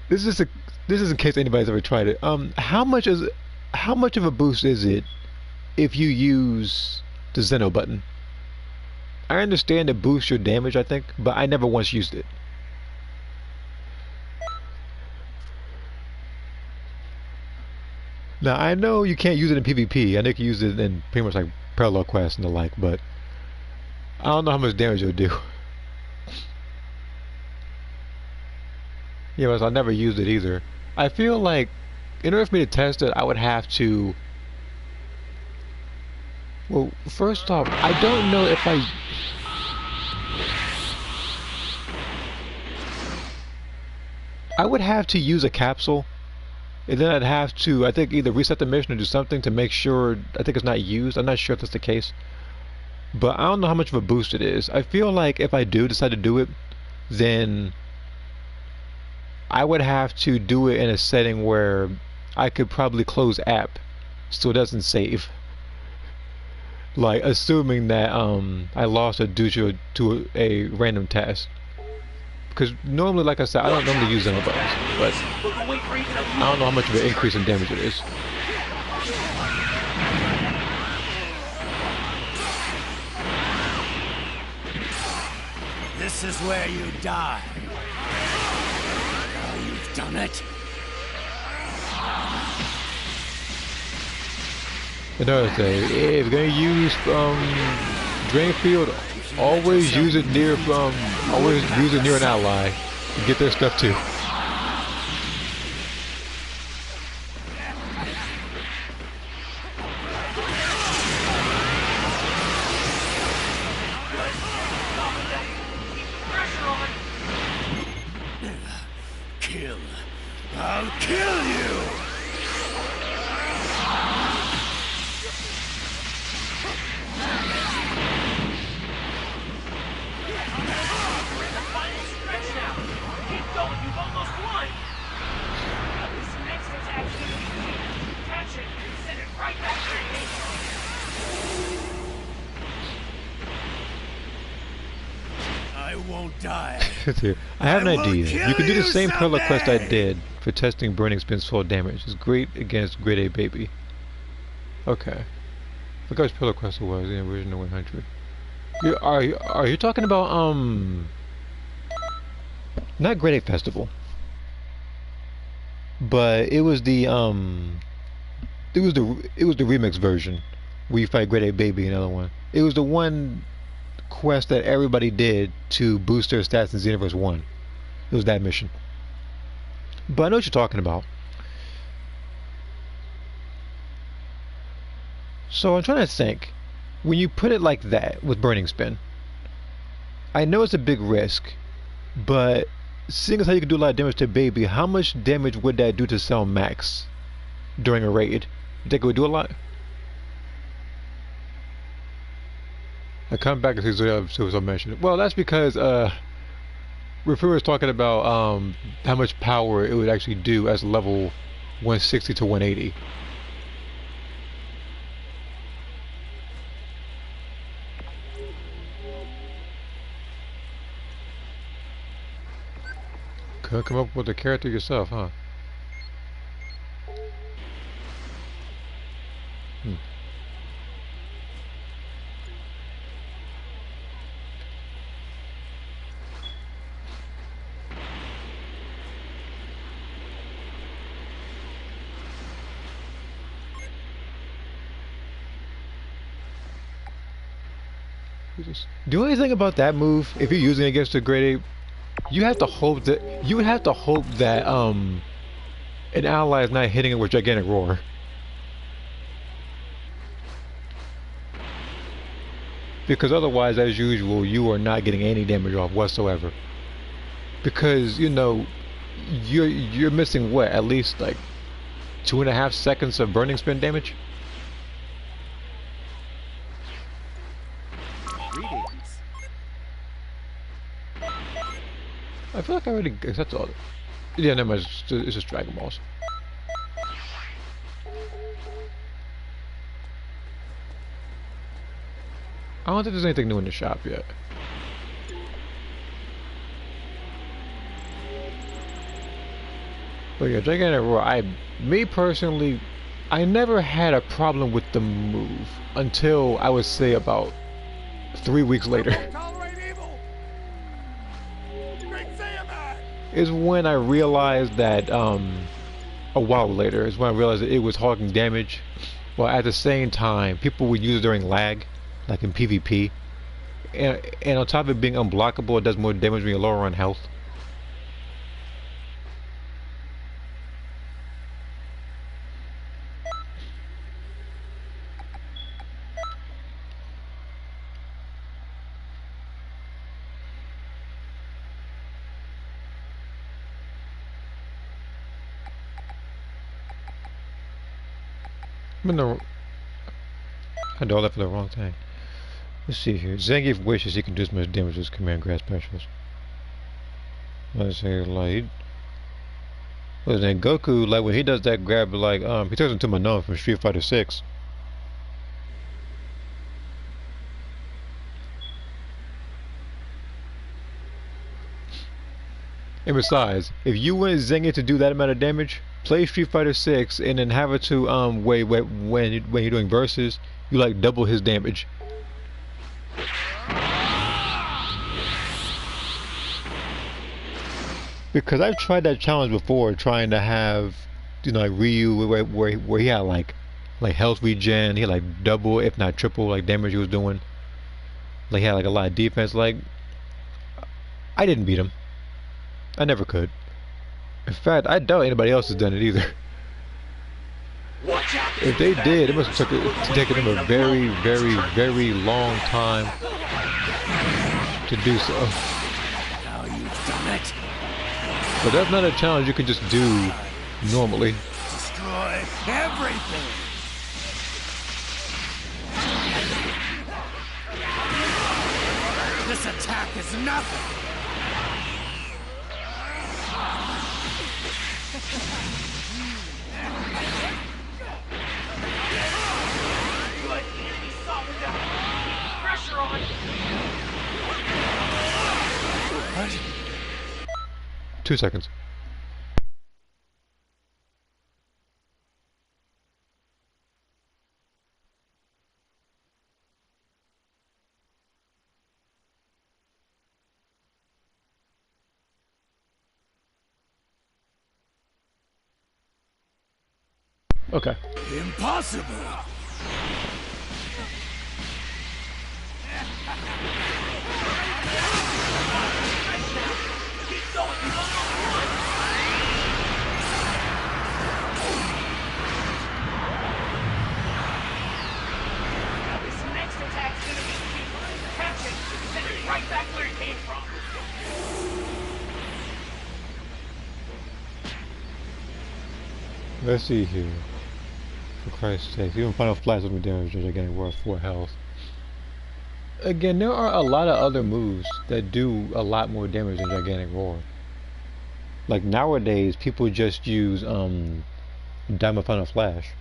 This is in case anybody's ever tried it. How much of a boost is it if you use the Zeno button. I understand it boosts your damage, I think, but I never once used it. Now, I know you can't use it in PvP. I know you can use it in pretty much like parallel quests and the like, but I don't know how much damage it'll do. Yeah, but I never used it either. I feel like in order for me to test it, I would have to... Well, first off, I don't know if I would have to use a capsule, and then I'd have to, I think, either reset the mission or do something to make sure, I think it's not used. I'm not sure if that's the case. But I don't know how much of a boost it is. I feel like if I do decide to do it, then I would have to do it in a setting where I could probably close app so it doesn't save. Like, assuming that I lost it due to a random task. Because normally, like I said, I don't normally use Zeno buttons, but I don't know how much of an increase in damage it is. This is where you die. Now you've done it. Another thing, if you're gonna use Drain Field, always use it near an ally to get their stuff too. Kill. I'll kill you. I won't die. I have an idea. You can do the same parallel quest I did for testing Burning Spin's full damage. It's great against Grade A Baby. Okay. I forgot which parallel quest it was in the original 100. Are you talking about not Grade A Festival, but it was the remix version where you fight Grade A Baby, another one. It was the one quest that everybody did to boost their stats in Xenoverse 1. It was that mission. But I know what you're talking about. So I'm trying to think. When you put it like that with Burning Spin, I know it's a big risk, but seeing as how you can do a lot of damage to Baby, how much damage would that do to Cell Max during a raid? You think it would do a lot? I come back and see what's mentioned. Well, that's because Rafur was talking about how much power it would actually do as level 160 to 180. Couldn't come up with a character yourself, huh? Do anything about that move if you're using it against a grade 8, you have to hope that an ally is not hitting it with Gigantic Roar. Because otherwise, as usual, you are not getting any damage off whatsoever. Because, you know, you're missing what, at least like 2.5 seconds of Burning Spin damage? I feel like I already accepted all. Yeah, never mind. It's just Dragon Balls. I don't think there's anything new in the shop yet. But yeah, Gigantic Roar. Me personally, I never had a problem with the move until I would say about 3 weeks later. Tolerate evil. Great Saiyaman. Is when I realized that a while later is when I realized that it was hogging damage. Well, at the same time, people would use it during lag, like in PvP, and on top of it being unblockable, it does more damage when you're lower on health. I do all that for the wrong thing. Let's see here. Zangief wishes he can do as much damage as command grab specials. Let's say like well then Goku, like when he does that grab, like he turns into Manon from Street Fighter 6. And besides, if you want Zangief to do that amount of damage, play Street Fighter 6 and then have it to wait when you're doing versus, you like double his damage. Because I've tried that challenge before, trying to have, you know, like Ryu, where he had like health regen, he had like double, if not triple, like damage he was doing. Like he had like a lot of defense. Like I didn't beat him. I never could. In fact, I doubt anybody else has done it either. If they did, it must have taken them a very, very, very long time to do so. Now you've done it. But that's not a challenge you can just do normally. Destroy everything. This attack is nothing. Good. Enemy softened up. Keep pressure on. What? 2 seconds. Okay. Impossible. This next attack's gonna be huge. Catch it and send it right back where it came from. Let's see here. For Christ's sake, even Final Flash doesn't damage are getting worth 4 health. Again, there are a lot of other moves that do a lot more damage than Gigantic Roar. Like nowadays, people just use Diamond Final Flash.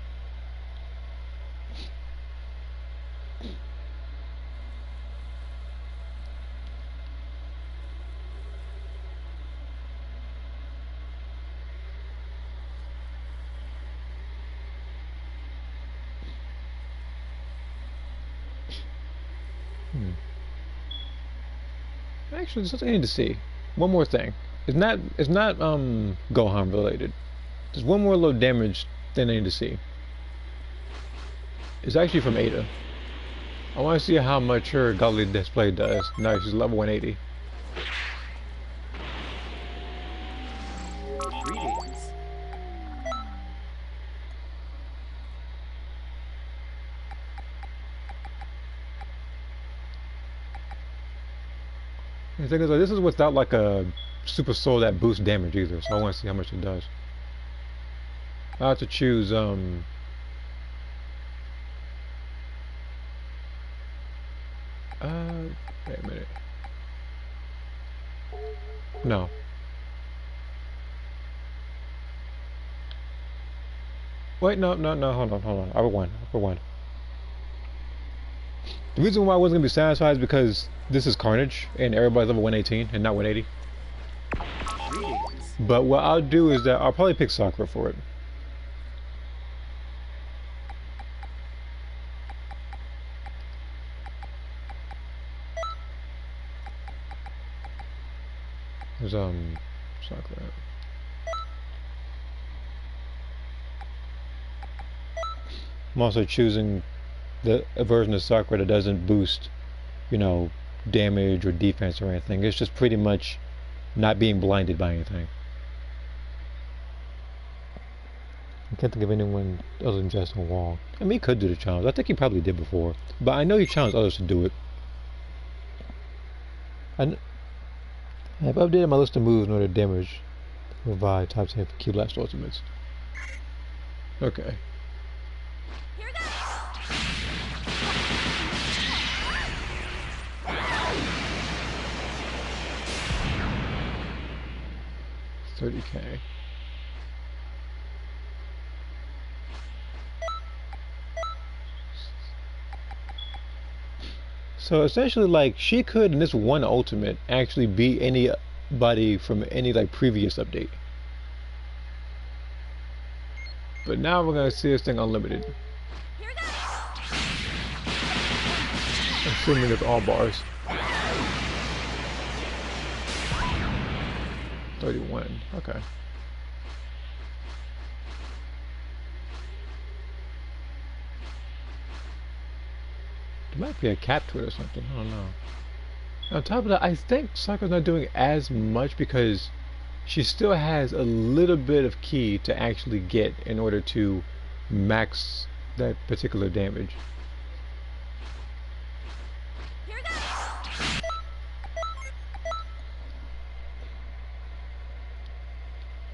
Actually, there's something I need to see. One more thing. It's not Gohan related. There's one more little damage thing I need to see. It's actually from Ada. I want to see how much her godly display does. Now she's level 180. Greetings. The thing is, like, this is without like a super soul that boosts damage either, so I want to see how much it does. I have to choose wait a minute. No. Wait, no, hold on. I rewind. The reason why I wasn't gonna be satisfied is because this is Carnage and everybody's level 118 and not 180. Greetings. But what I'll do is that I'll probably pick Sakura for it. There's Sakura. I'm also choosing a version of Sakura that doesn't boost, you know, damage or defense or anything. It's just pretty much not being blinded by anything. I can't think of anyone other than Justin Wall. I mean, he could do the challenge. I think he probably did before. But I know he challenged others to do it. I've updated my list of moves in order to damage. Provide top 10 for Key Blast Ultimates. Okay. Here goes. 30k. So essentially, like, she could in this one ultimate actually beat anybody from any like previous update. But now we're gonna see this thing unlimited. Here goes. Assuming it's all bars. 31. Okay. There might be a cap to it or something. I don't know. On top of that, I think Sakura's not doing as much because she still has a little bit of key to actually get in order to max that particular damage. Here goes.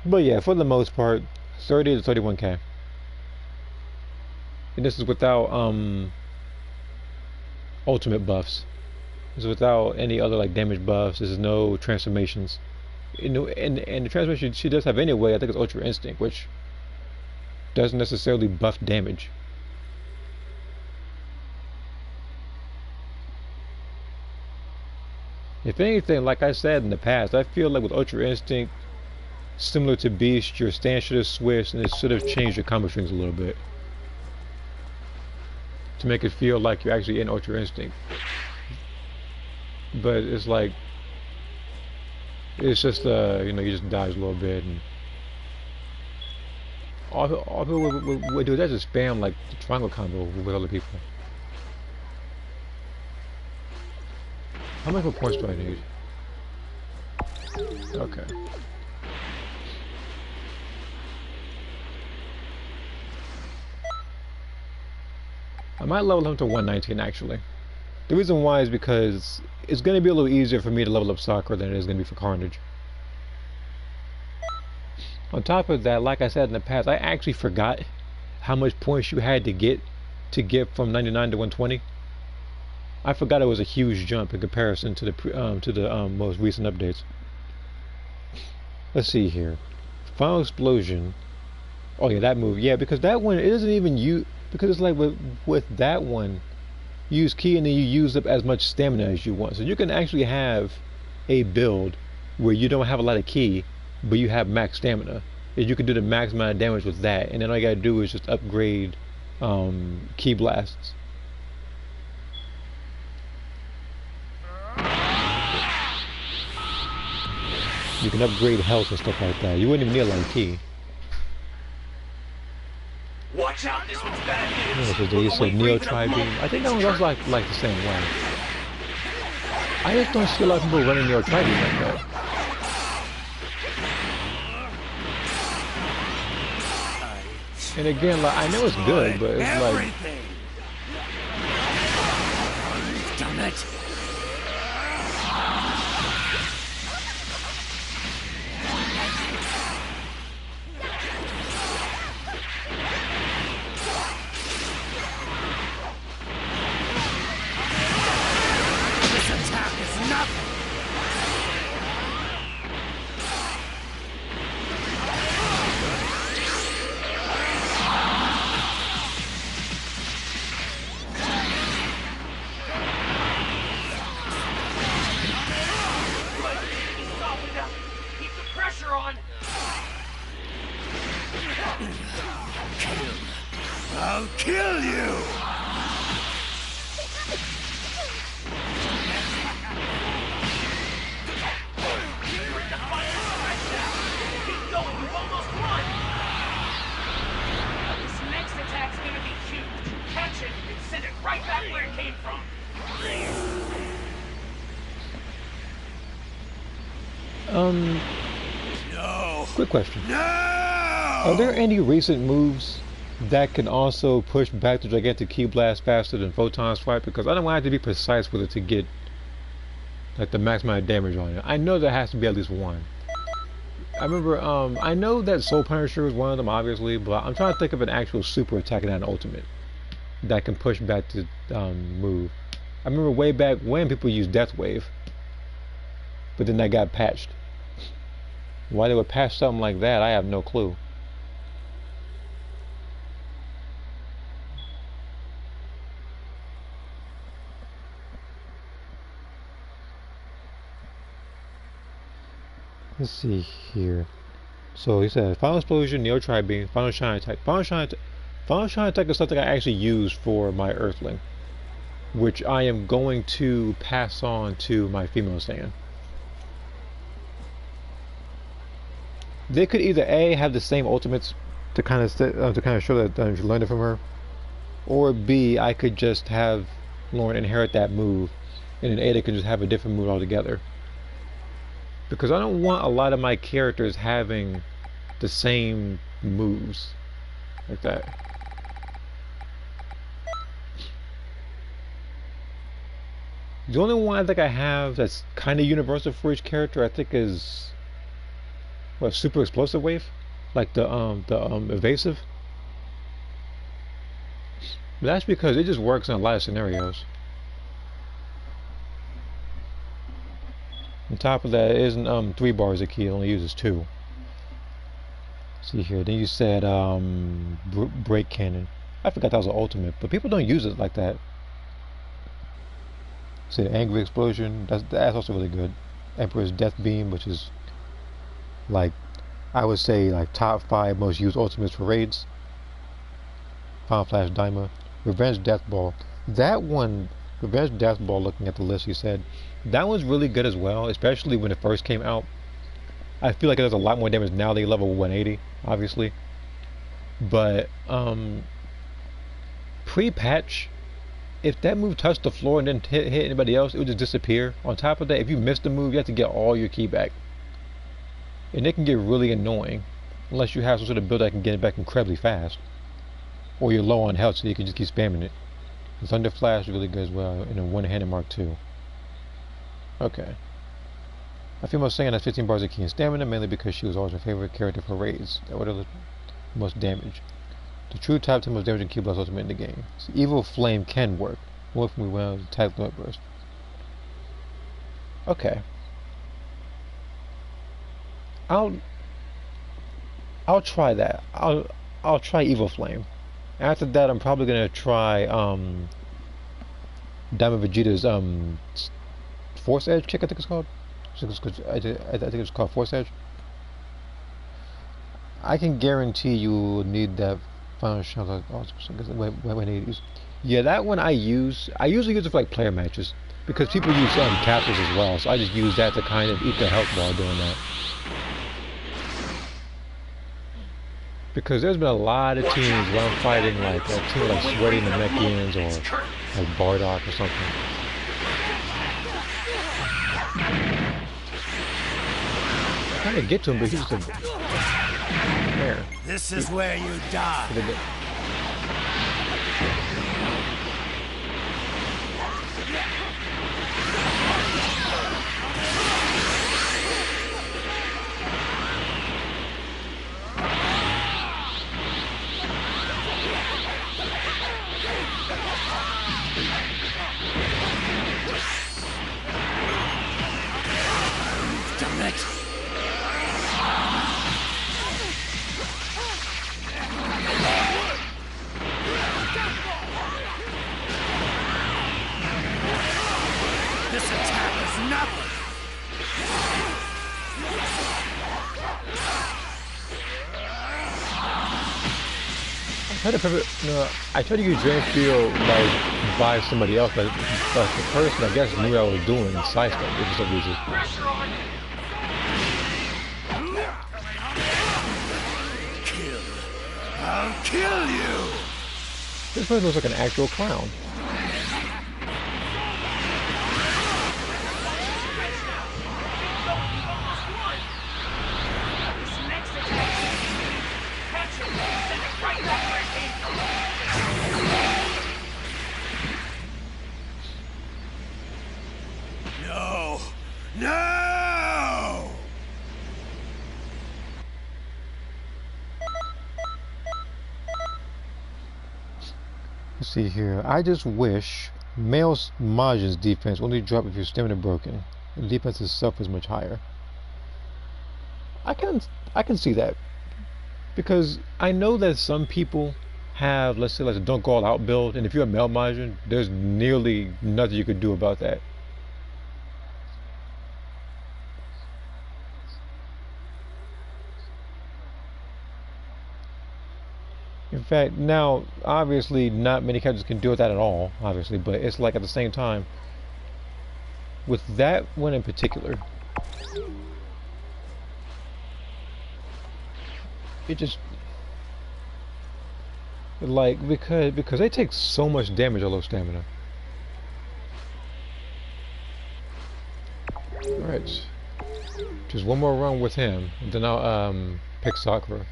But yeah, for the most part, 30 to 31k. And this is without ultimate buffs. This is without any other like damage buffs. This is no transformations. You know, and the transformation she does have anyway, I think it's Ultra Instinct, which doesn't necessarily buff damage. If anything, like I said in the past, I feel like with Ultra Instinct, similar to Beast, your stance should have switched and it should have changed your combo strings a little bit to make it feel like you're actually in Ultra Instinct. But it's like, it's just you know, you just dodge a little bit and all people would do is just spam like the triangle combo with other people. How many more points do I need? Okay. I might level him to 119 actually. The reason why is because it's going to be a little easier for me to level up Sakura than it is going to be for Carnage. On top of that, like I said in the past, I actually forgot how much points you had to get from 99 to 120. I forgot it was a huge jump in comparison to the most recent updates. Let's see here. Final Explosion. Oh yeah, that move. Yeah, because that one, it doesn't even use, because it's like with that one, you use key and then you use up as much stamina as you want. So you can actually have a build where you don't have a lot of key, but you have max stamina. And you can do the max amount of damage with that, and then all you gotta do is just upgrade key blasts. You can upgrade health and stuff like that. You wouldn't even need a lot of key. Watch out, this one's bad news. Yeah, so they said Neo Tri-Beam. I think that one's also like the same way. I just don't see a lot of people running Neo Tri-Beam like that. And again, like, I know it's good, but it's like... Done it. This attack is nothing. Keep the pressure on. I'll kill you! You're in the send it right back where it came from. No. Quick question. No! Are there any recent moves that can also push back the gigantic ki blast faster than photon swipe? Because I don't want it to be precise with it to get like the max amount of damage on it. I know there has to be at least one. I remember, I know that Soul Punisher is one of them, obviously, but I'm trying to think of an actual super attack and an ultimate that can push back the move. I remember way back when people used Death Wave, but then that got patched. Why they would patch something like that, I have no clue. Let's see here. So he said, Final Explosion, Neo Tri-Beam, Final Shine Attack. Final Shine Attack is something I actually use for my Earthling, which I am going to pass on to my female Saiyan. They could either A, have the same ultimates to kind of show that you learned it from her, or B, I could just have Lauren inherit that move, and then Ada could just have a different move altogether. Because I don't want a lot of my characters having the same moves like that. The only one I think I have that's kind of universal for each character, I think, is what, Super Explosive Wave, like the evasive. But that's because it just works in a lot of scenarios. On top of that, it isn't 3 bars of ki, it only uses 2. See here, then you said Break Cannon. I forgot that was an ultimate, but people don't use it like that. See, Angry Explosion, that's also really good. Emperor's Death Beam, which is like, I would say like top 5 most used ultimates for raids. Final Flash Daima. Revenge Death Ball. That one, Revenge Death Ball, looking at the list, he said, that one's really good as well, especially when it first came out. I feel like it does a lot more damage now they level 180, obviously. But, pre-patch, if that move touched the floor and didn't hit anybody else, it would just disappear. On top of that, if you missed the move, you have to get all your ki back. And it can get really annoying, unless you have some sort of build that can get it back incredibly fast. Or you're low on health, so you can just keep spamming it. The Thunder Flash is really good as well, in a one-handed Mark II. Okay. I feel most Saiyan has 15 bars of ki and stamina, mainly because she was always my favorite character for raids. That would have the most damage. The true type 10 most damage in ki blast ultimate in the game. So Evil Flame can work. One from me well, attack limit burst. Okay. I'll try that. I'll try Evil Flame. After that, I'm probably gonna try Diamond Vegeta's Force Edge kick, I think it's called. I think it's called Force Edge. I can guarantee you will need that final shot. Yeah, that one I usually use it for like player matches because people use capsules as well. So I just use that to kind of eat the health while doing that. Because there's been a lot of teams where I'm fighting like a team like Sweaty and the Namekians or like Bardock or something. I'm trying to get to him, but he's just a... There. This is where you die. This attack is nothing. I tried to use Drain Field like by somebody else, but the person I guess knew what I was doing and sidestepped it for some reason. I'll kill you. This person looks like an actual clown. Let's see here. I just wish male Majin's defense only drop if your stamina broken. The defense itself is much higher. I can see that, because I know that some people have, let's say, like a don't go all out build, and if you're a male Majin, there's nearly nothing you could do about that. In fact, now, obviously, not many characters can do that at all, obviously, but it's like at the same time, with that one in particular, it just, like, because they take so much damage on low stamina. Alright. Just one more run with him, and then I'll pick Sakura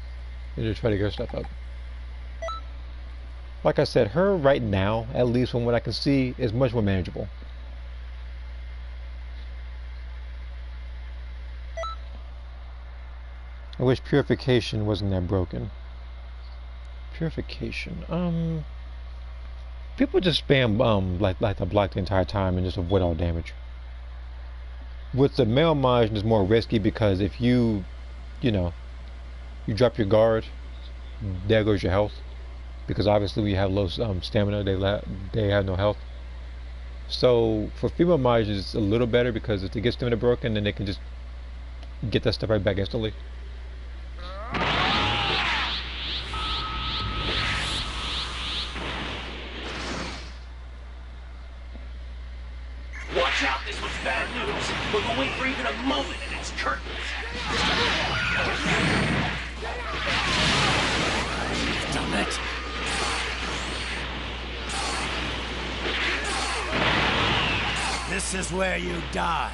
and just try to get stuff up. Like I said, her right now, at least from what I can see, is much more manageable. I wish Purification wasn't that broken. Purification, people just spam like the block the entire time and just avoid all damage. With the male Majin, it's more risky because if you you drop your guard, there goes your health. Because obviously when you have low stamina, they have no health. So for female Majins, it's a little better because if they get stamina broken, then they can just get that stuff right back instantly. Watch out, this one's bad news. We're gonna wait for even a moment and it's curtains. Damn it. This is where you die.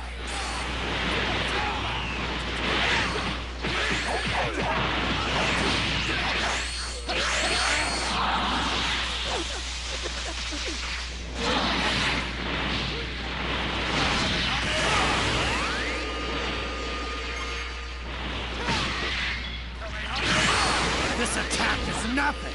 This attack is nothing.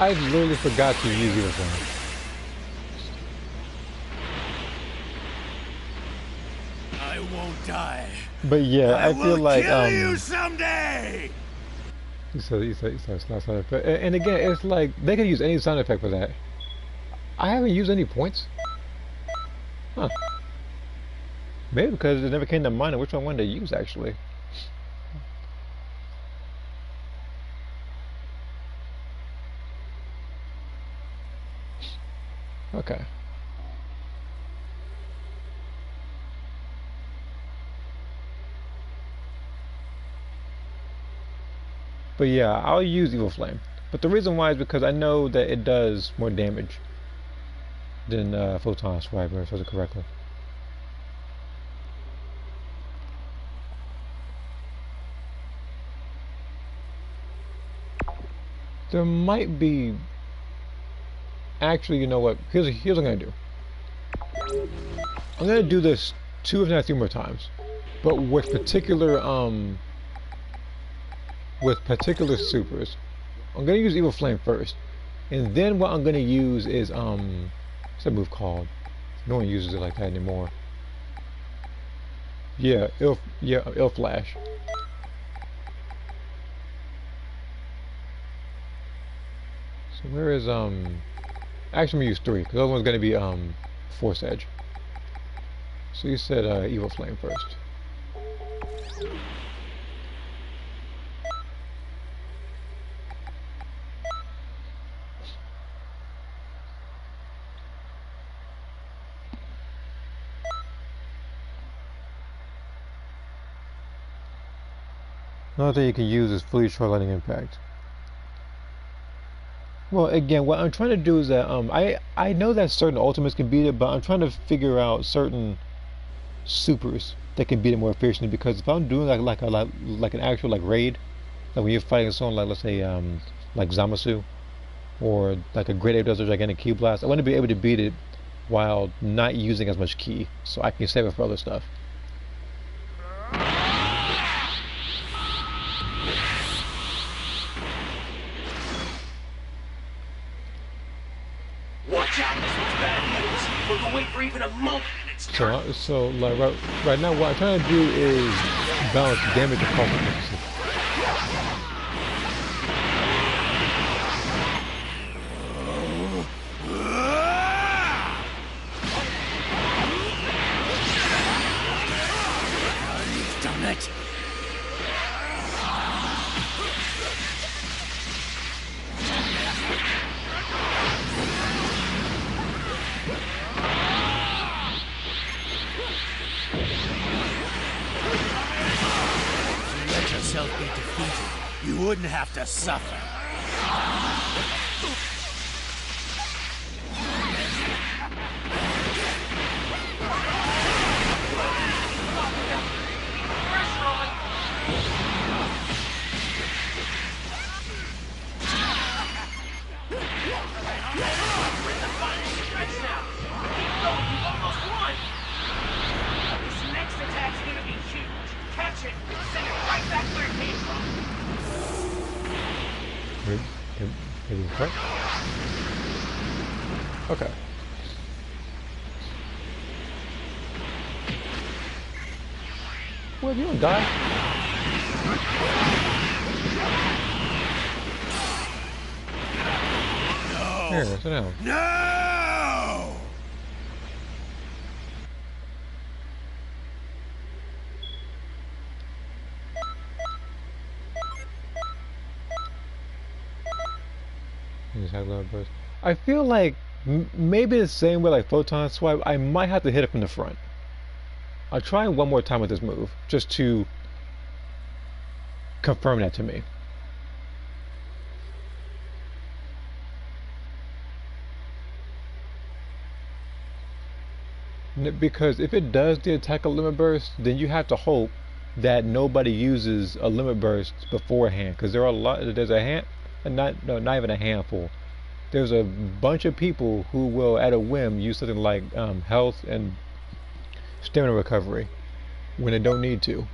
I literally forgot to use either one. I won't die. But yeah, I feel like kill you someday. He said it's not sound effect. And again, it's like they can use any sound effect for that. I haven't used any points. Huh. Maybe because it never came to mind of which one I wanted to use actually. Okay. But yeah, I'll use Evil Flame. But the reason why is because I know that it does more damage than Photon Swiper, if I said it correctly. There might be... Actually, you know what? Here's what I'm going to do. I'm going to do this 2 if not 3 more times. But with particular supers. I'm going to use Evil Flame first. And then what I'm going to use is, what's that move called? No one uses it like that anymore. Yeah, it'll flash. So where is, actually I'm going to use 3, because the other one's going to be, Force Edge. So you said, Evil Flame first. Another thing you can use is fully charged lightning impact. Well, again, what I'm trying to do is that I know that certain ultimates can beat it, but I'm trying to figure out certain supers that can beat it more efficiently. Because if I'm doing like an actual like raid, like when you're fighting someone like, let's say like Zamasu, or like a Great Ape does a gigantic key blast, I want to be able to beat it while not using as much key, so I can save it for other stuff. Watch out, this one's bad news. We're going for even a moment and it's turn. So like right now, what I'm trying to do is balance damage and cost efficiency. Damn it. Let yourself be defeated. You wouldn't have to suffer. Pressure on. We're in the final stretch now. Keep going, you've almost won. This next attack's gonna be huge. Catch it and send it right back where it came from. Maybe what? Okay. Well, if you don't die. Here, sit down. No! I feel like maybe the same way like Photon Swipe, I might have to hit it from the front. I'll try one more time with this move, just to confirm that to me. Because if it does the attack of limit burst, then you have to hope that nobody uses a limit burst beforehand. Because there are a lot. There's a hand, not even a handful. There's a bunch of people who will, at a whim, use something like health and stamina recovery when they don't need to.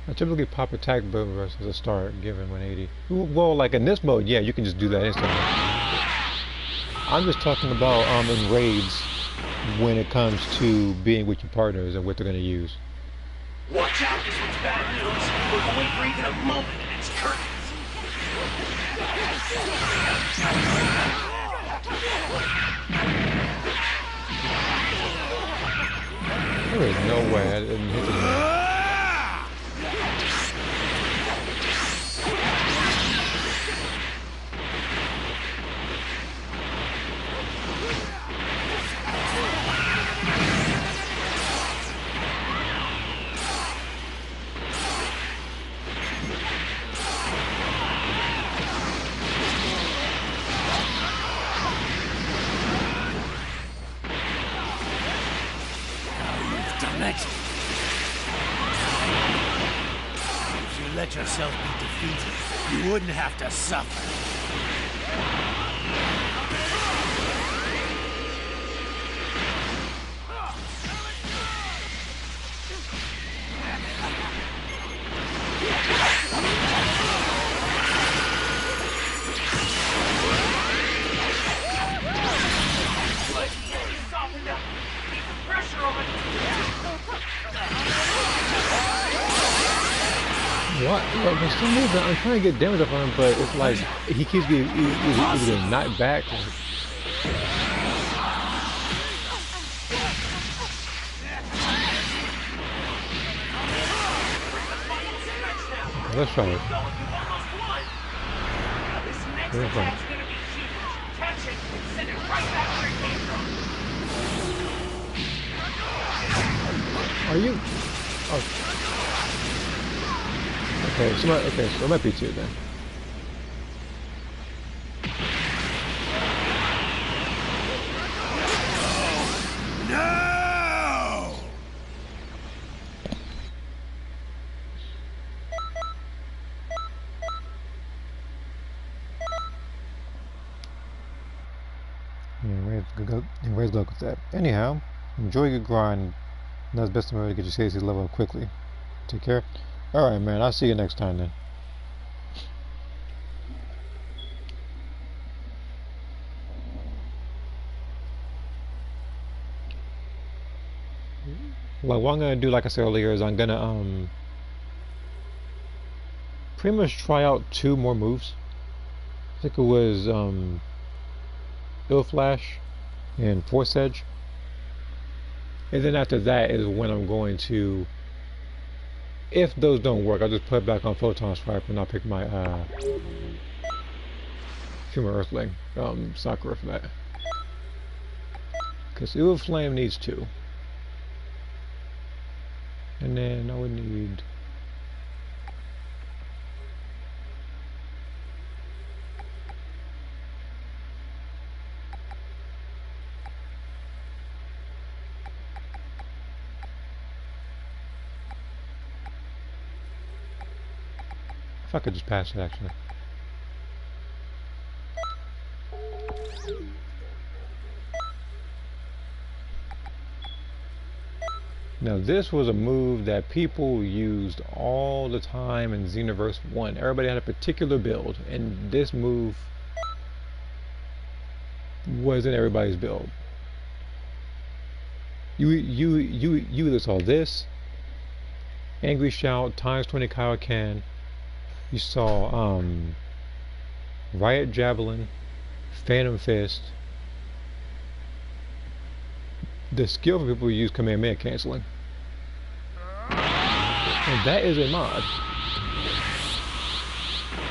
I typically pop attack boom burst as a start, given 180. Well, like in this mode, yeah, you can just do that instantly. I'm just talking about in raids when it comes to being with your partners and what they're going to use. Watch out, this one's bad news. We're going for even a moment and it's curtains. There is no way I didn't hit the If you let yourself be defeated, you wouldn't have to suffer. Softened up. Keep the pressure on. What? Well, for some reason, I'm trying to get damage up on him, but it's like he keeps getting either knocked back. Okay, let's try it. This next attack's gonna be huge. Catch it and send it right back where it came from. Are you? Oh. Okay, so it might be two then. No! Anyways, good luck with that. Anyhow, enjoy your grind. That's the best way to get your CAC level up quickly. Take care. Alright, man. I'll see you next time then. Well, what I'm gonna do, like I said earlier, is I'm gonna pretty much try out 2 more moves. I think it was Ill Flash and Force Edge. And then after that is when I'm going to, if those don't work, I'll just put it back on Photon Stripe and I'll pick my Human Earthling Sakura for that. Because Evil Flame needs 2. And then I would need if I could just pass it actually. Now this was a move that people used all the time in Xenoverse 1. Everybody had a particular build, and this move wasn't everybody's build. You either saw this, Angry Shout, times 20 Kaioken. You saw Riot Javelin, Phantom Fist. The skill for people who use Kamehameha canceling. And that is a mod.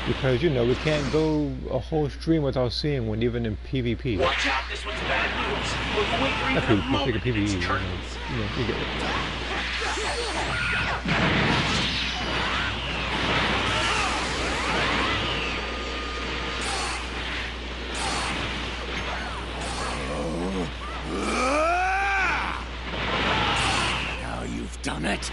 Because, you know, we can't go a whole stream without seeing one, even in PvP. Watch out, this one's bad news. We'll wait for Not even a PvP, moment. PvE, It's you curtains. know, you get it. Now you've done it.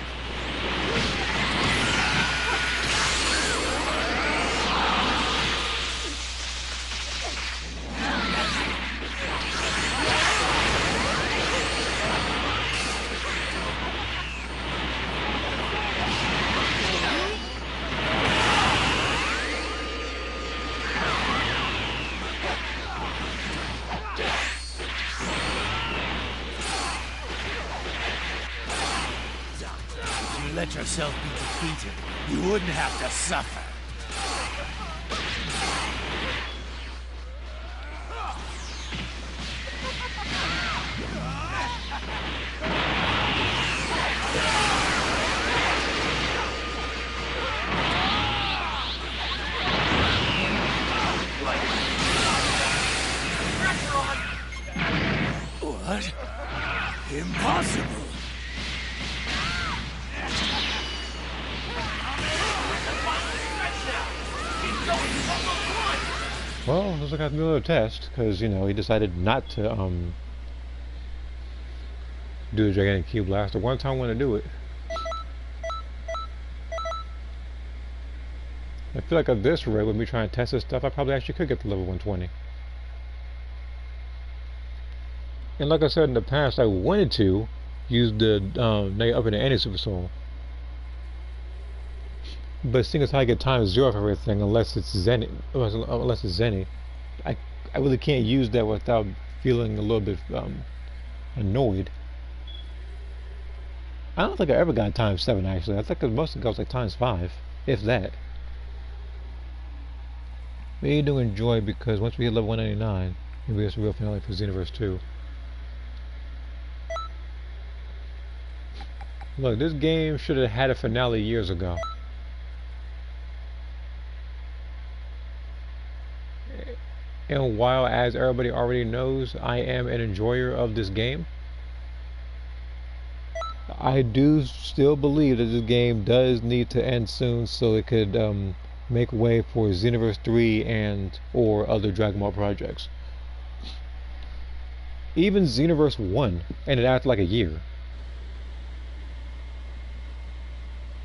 If you let yourself be defeated, you wouldn't have to suffer. What? Impossible! Well, looks like I have to do another test, because, you know, he decided not to, do the gigantic key blast. The one time I want to do it. I feel like at this rate, with me trying to test this stuff, I probably actually could get to level 120. And like I said in the past, I wanted to use the negative up in the anti-super soul. But seeing as how I get times 0 for everything, unless it's Zenny, I really can't use that without feeling a little bit annoyed. I don't think I ever got times 7 actually. I think most of it goes like times 5. if that. We do enjoy because once we hit level 199, maybe it's a real finale for Xenoverse 2. Look, this game should have had a finale years ago. And while, as everybody already knows, I am an enjoyer of this game, I do still believe that this game does need to end soon so it could make way for Xenoverse 3 and or other Dragon Ball projects. Even Xenoverse 1 ended after like a year.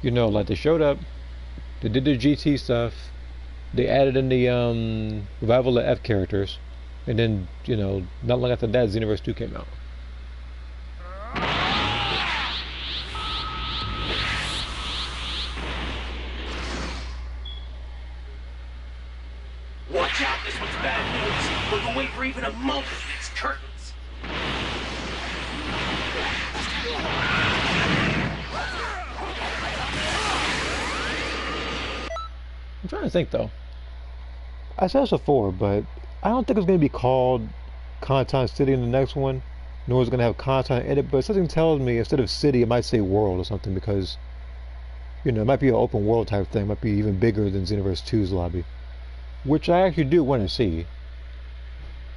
You know, like they showed up, they did the GT stuff, they added in the Revival of F characters, and then, you know, not long after that, Xenoverse 2 came out. Watch out, this one's bad news. We're going to wait for even a moment in its curtains. I'm trying to think though. I said this before, but I don't think it's going to be called Content City in the next one, nor is it going to have content in it, but something tells me instead of city, it might say world or something because, you know, it might be an open world type thing, it might be even bigger than Xenoverse 2's lobby, which I actually do want to see.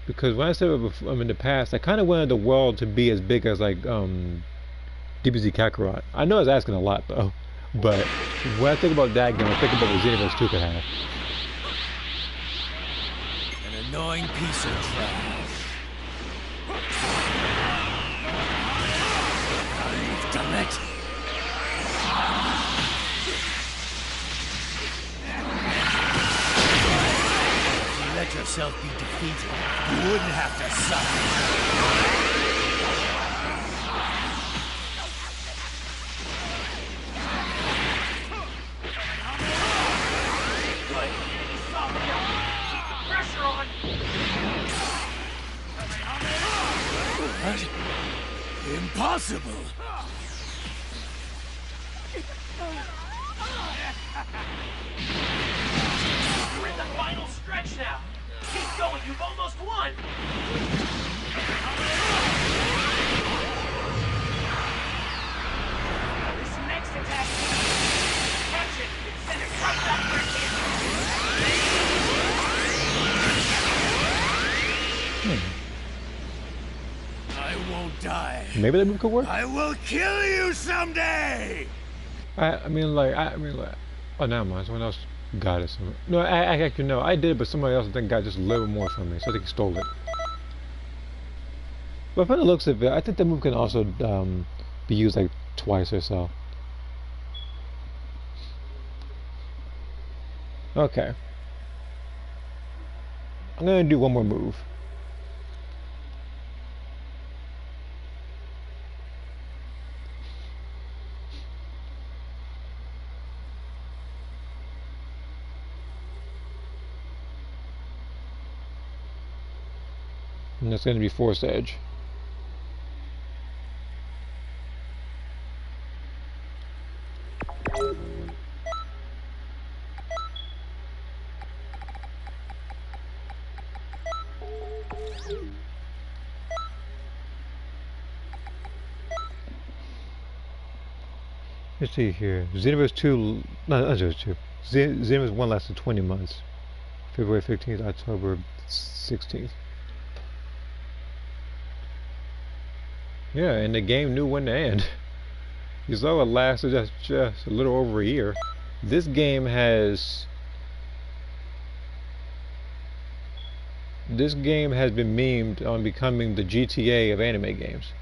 Because when I said it before, in the past, I kind of wanted the world to be as big as like DBZ Kakarot. I know I was asking a lot though, but when I think about that game, I think about what Xenoverse 2 could have. An annoying piece of trash. You've done it. If you let yourself be defeated, you wouldn't have to suffer. What? Impossible! We're in the final stretch now. Keep going, you've almost won. This next attack, catch it and send it right back where it came from. I won't die. Maybe that move could work. I will kill you someday! I mean, like, oh, never mind. Someone else got it. No, I actually know. I did, but somebody else I think got just a little more from me, so I think he stole it. But from the looks of it, I think that move can also be used like twice or so. Okay. I'm gonna do one more move. And that's going to be Force Edge. Let's see here. Xenoverse 2, not Xenoverse 2. Xenoverse 1 lasted 20 months. February 15th, October 16th. Yeah, and the game knew when to end. You saw it lasted just a little over a year. This game has been memed on becoming the GTA of anime games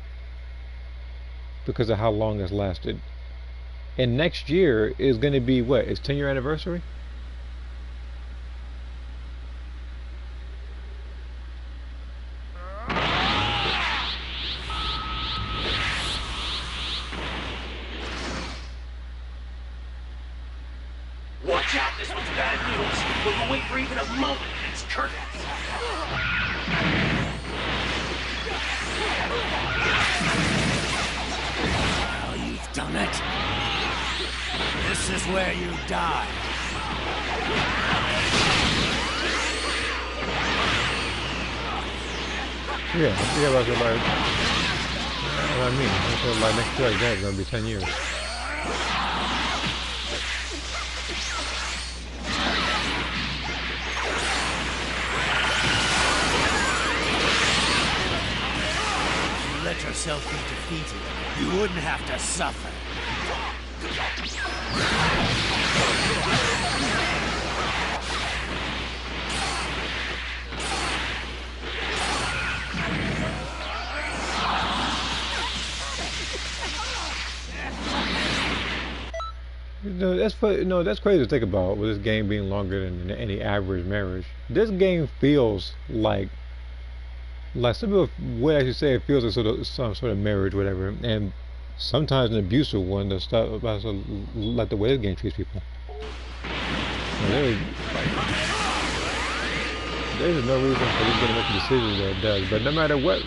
because of how long it's lasted. And next year is going to be what? Its 10-year anniversary? Watch out, this one's bad news. We're going to wait for even a moment in its curtains. Well, you've done it. This is where you die. Yeah, that's what like, what I mean. That's what like next year again is gonna be 10 years. If you let yourself be defeated, you wouldn't have to suffer. That's crazy to think about with this game being longer than any average marriage. This game feels like some people would actually say it feels like some sort of marriage, whatever, and sometimes an abusive one. That's like the way this game treats people. There's no reason for this game to make the decisions that it does. But no matter what,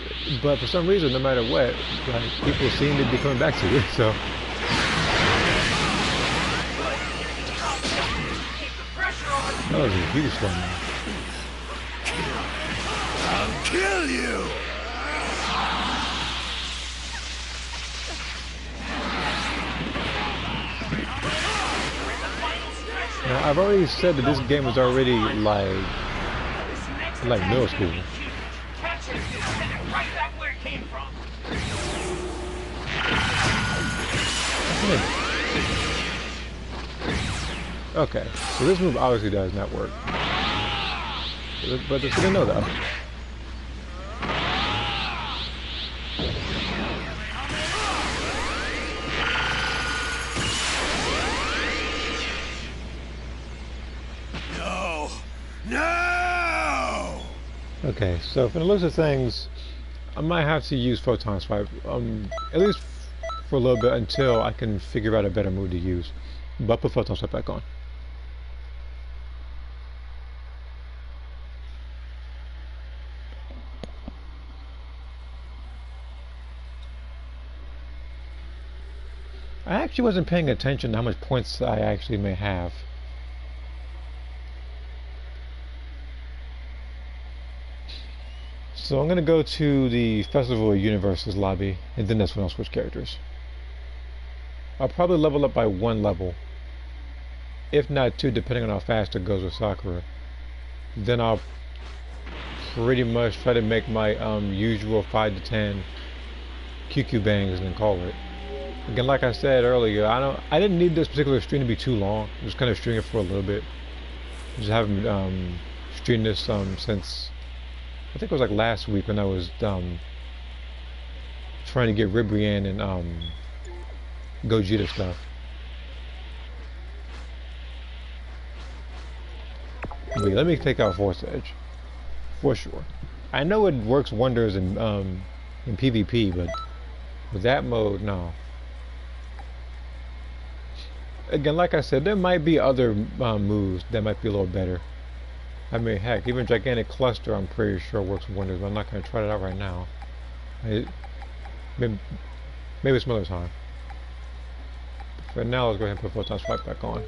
for some reason, no matter what, like, people seem to be coming back to it. So. That was a huge one. I'll kill you! Now, I've already said that this game was already like middle school. Catch it and send it right back where it came from. Okay, so this move obviously does not work. But it's good to know though. No! No! Okay, so from the looks of things, I might have to use Photon Swipe, at least for a little bit until I can figure out a better move to use. But put Photon Swipe back on. I actually wasn't paying attention to how much points I actually may have. So I'm going to go to the Festival of Universes lobby, and then that's when I'll switch characters. I'll probably level up by 1 level, if not 2, depending on how fast it goes with Sakura. Then I'll pretty much try to make my usual 5 to 10 QQ bangs and then call it. Again, like I said earlier, I didn't need this particular stream to be too long. I'm just kind of streaming it for a little bit. Just haven't streamed this since I think it was like last week when I was trying to get Ribrian and Gogeta stuff. But let me take out Force Edge for sure. I know it works wonders in PvP, but with that mode, no. Again, like I said, there might be other moves that might be a little better. I mean, heck, even Gigantic Cluster, I'm pretty sure works wonders, but I'm not going to try it out right now. Maybe some other time. For now, let's go ahead and put Photon Swipe back on.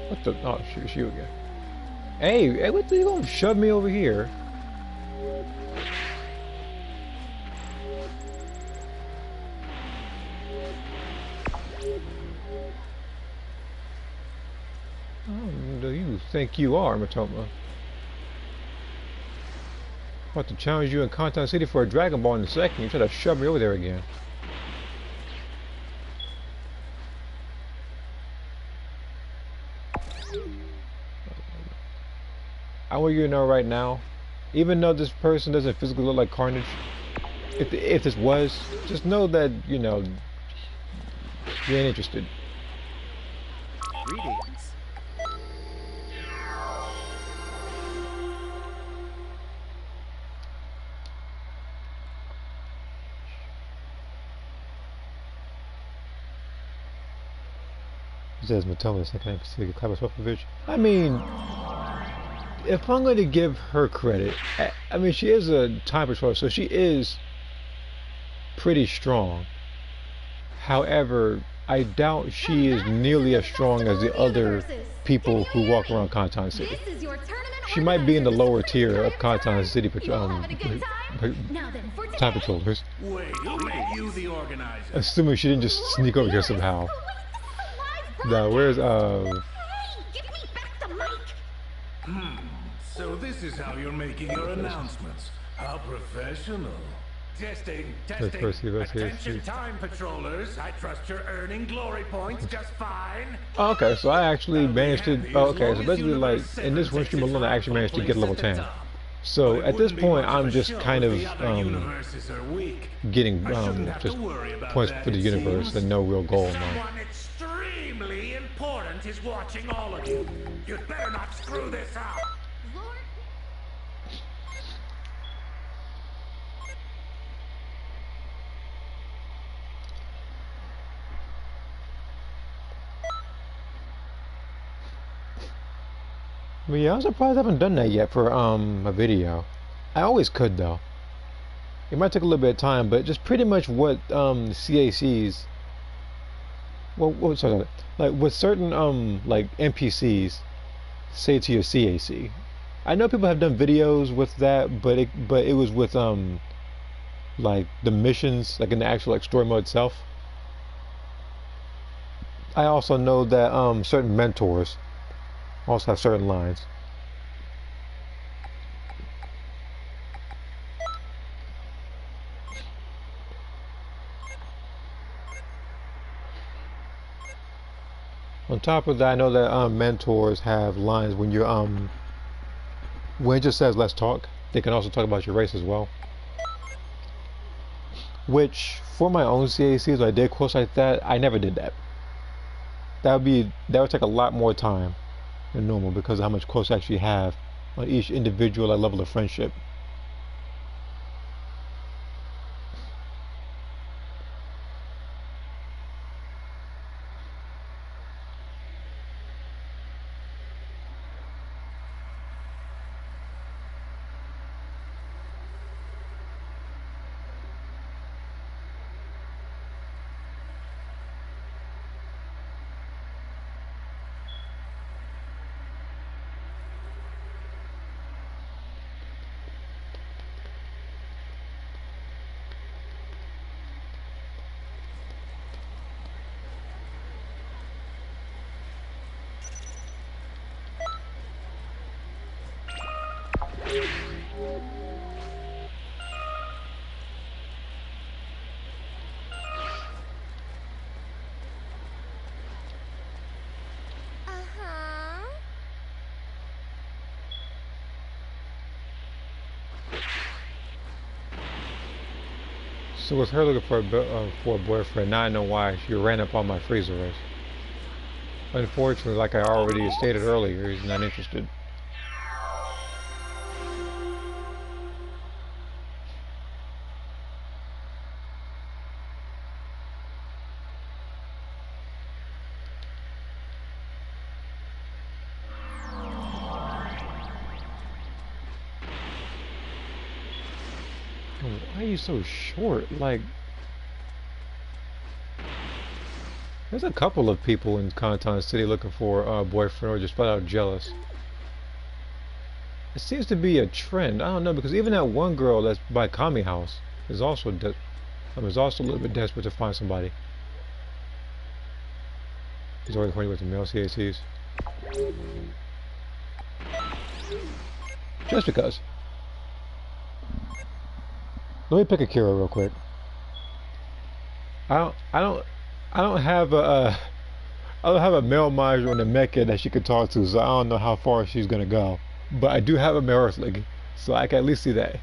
What the? Oh, shoot, you again. Hey, what the? You gonna shove me over here? Who do you think you are, Matoma? I'm about to challenge you in Content City for a Dragon Ball in a second. You try to shove me over there again. I want you to know right now, even though this person doesn't physically look like Carnage, if this was, just know that, you know, you ain't interested. Greetings. He says Matoma second name Clever Swapovich. I mean, if I'm going to give her credit, I mean, she is a time patrol, so she is pretty strong. However, I doubt she is nearly as strong as the other people who walk around Conton City. This is your tournament She might be in the organizer, lower Supreme tier Kai of Conton City You all having a good time? Now then, for today. time patrollers, Wait, who made you the organizer? assuming she didn't just sneak over here somehow. Now, where's Hey, give me back the mic. So this is how you're making your announcements. How professional. Testing, testing. Let's see. Attention time patrollers. I trust you're earning glory points just fine. Okay, so I actually managed to. Oh, okay, so basically, like in this one stream alone, I actually managed to get level 10. So at this point, I'm just kind of getting just points for the universe and no real goal now. Someone extremely important is watching all of you. You'd better not screw this up. Lord, But yeah, I'm surprised I haven't done that yet for a video. I always could though. It might take a little bit of time, but just pretty much what CACs. Well, sorry, like what certain like NPCs say to your CAC. I know people have done videos with that, but it was with like the missions, like in the actual like story mode itself. I also know that certain mentors also have certain lines. On top of that, I know that mentors have lines when you're when it just says let's talk, they can also talk about your race as well. Which for my own CACs, when I did quotes like that, I never did that. That would take a lot more time than normal because of how much quotes I actually have on each individual level of friendship. So with her looking for a boyfriend, now I know why she ran up on my freezer race. Unfortunately, like I already stated earlier, he's not interested. Why are you so short? Like, there's a couple of people in Conton City looking for a boyfriend or just flat out jealous. It seems to be a trend. I don't know, because even that one girl that's by Kami House is also a little bit desperate to find somebody. He's already horny with the male CACs. Just because. Let me pick a Kira real quick. I don't have a male Mage on the mecha that she could talk to, so I don't know how far she's gonna go. But I do have a male Earthling, so I can at least see that.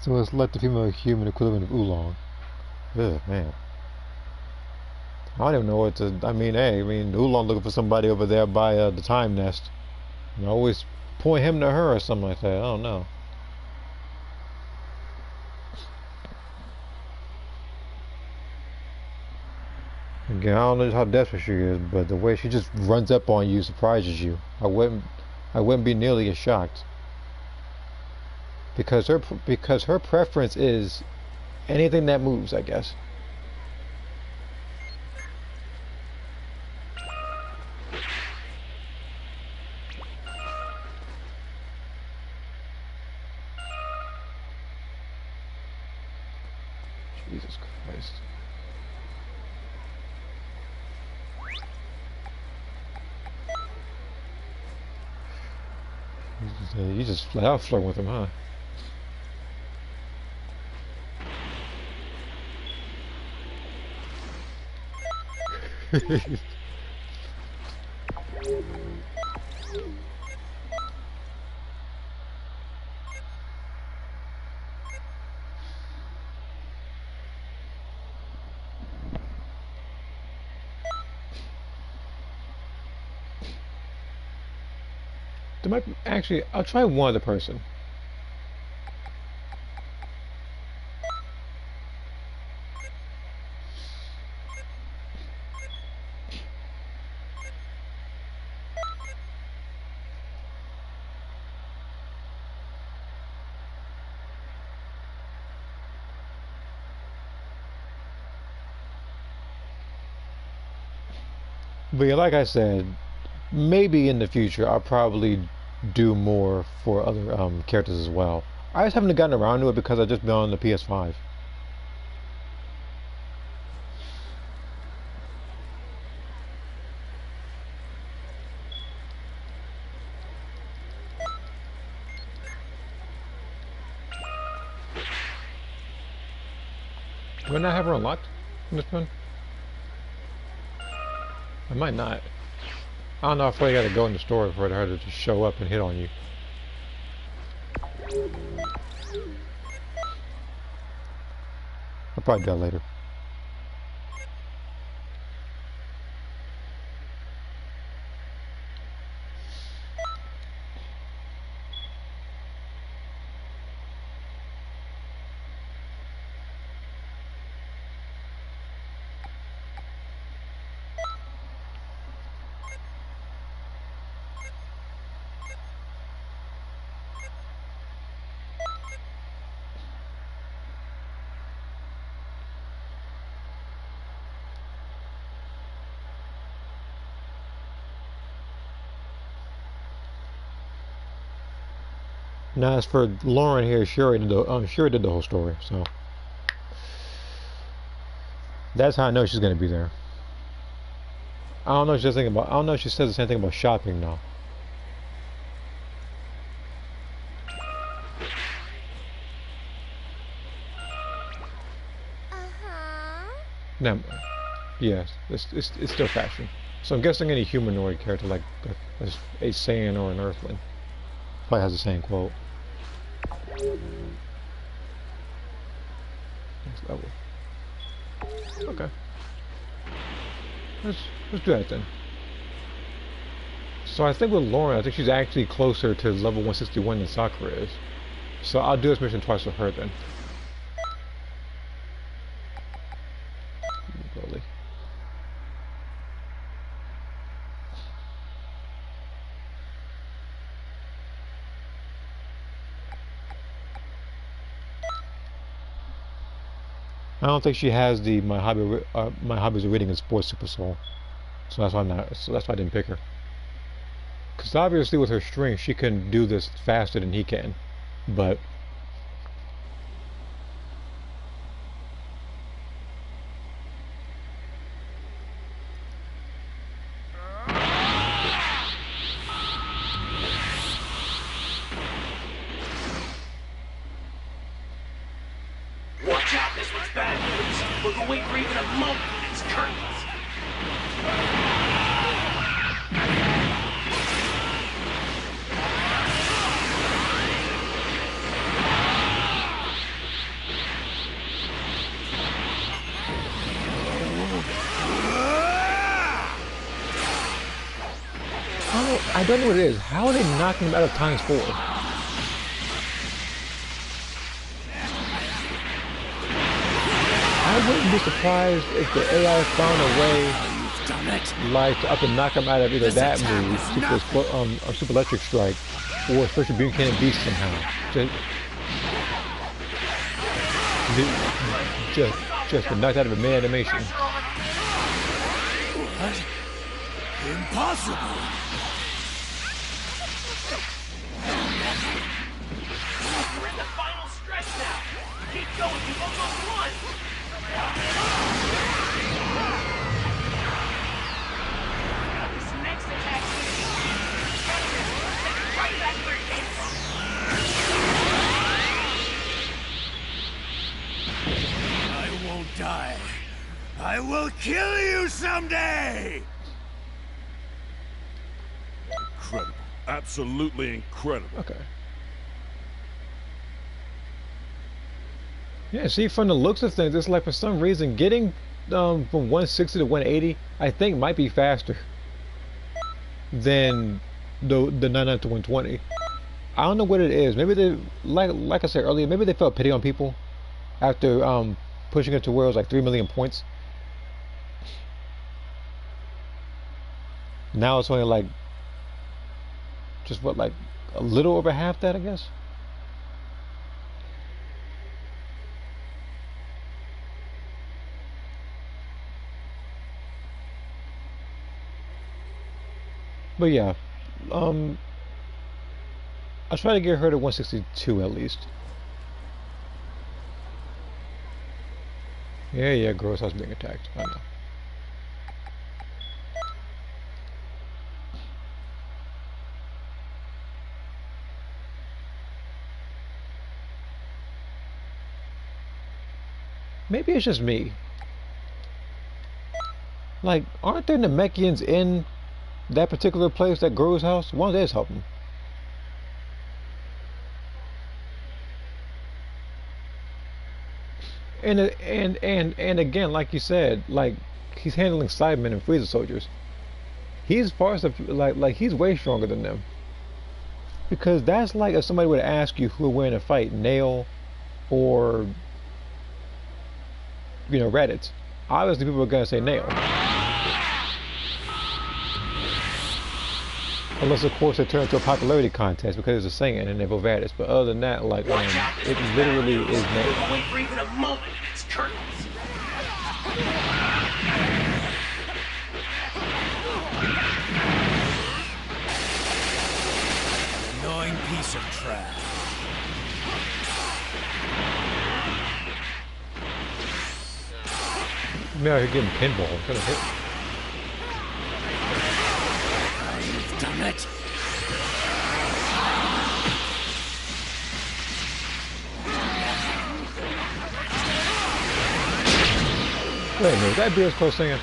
So let's let the female human equivalent of oolong. Ugh, man. I don't even know what to. I mean, hey, I mean, Oolong looking for somebody over there by the time nest. And I always point him to her or something like that. I don't know. Again, I don't know how desperate she is, but the way she just runs up on you surprises you. I wouldn't be nearly as shocked. Because her preference is anything that moves, I guess. Jesus Christ. You just flat out flirting with him, huh? There might actually. I'll try one other person. But yeah, like I said, maybe in the future I'll probably do more for other characters as well. I just haven't gotten around to it because I've just been on the PS5. Do I not have her unlocked in this one? I might not. I don't know if I gotta go in the store for her to just show up and hit on you. I'll probably do that later. Now, as for Lauren here, she already did the whole story, so that's how I know she's gonna be there. I don't know if she's thinking about. I don't know if she says the same thing about shopping now. Now, yes, it's still fashion. So I'm guessing any humanoid character like a Saiyan or an Earthling probably has the same quote. Next level. Okay. Let's do that then. So I think with Lauren, I think she's actually closer to level 161 than Sakura is. So I'll do this mission twice with her then. Slowly. I don't think she has the my hobbies are reading and sports super soul, so that's why I didn't pick her. Because obviously with her strength she can do this faster than he can, but Watch out, this one's bad news. We're going for even a moment in its curtains. don't know what it is. How are they knocking him out of times 4? I wouldn't be surprised if the AI found a way, like, to up and knock him out of either that move, Super Electric Strike, or Special Beam Cannon Beast somehow. Just been knocked out of a mid animation. What? Impossible! We're in the final stretch now. Keep going, you've almost won. This next attack's gonna be huge. Catch it. Send it right back where it came from. I won't die. I will kill you someday! Incredible. Absolutely incredible. Okay. Yeah, see, from the looks of things, it's like for some reason getting from 160 to 180, I think might be faster than the 99 to 120. I don't know what it is. Maybe they, like I said earlier, maybe they felt pity on people after pushing it to where it was like 3 million points. Now it's only like just what, like a little over half that, I guess. But yeah, I'll try to get her to 162 at least. Yeah, gross house being attacked. I know. Maybe it's just me. Like, aren't there Namekians in that particular place, that Guru's house? One of theirs help him. And again, like you said, like he's handling Cybermen and Freezer soldiers. He's far like he's way stronger than them. Because that's like if somebody would ask you who would win a fight, Nail or Reddit. Obviously, people are gonna say Nail. Unless, of course, it turns into a popularity contest because it's a singing and they vote Raditz. But other than that, like, it literally is Nail. Wait for even a moment, it's curtains. Annoying piece of trash. I'm out here getting pinball. I'm gonna hit. Damn it! Wait a minute, that Beer's close singing. If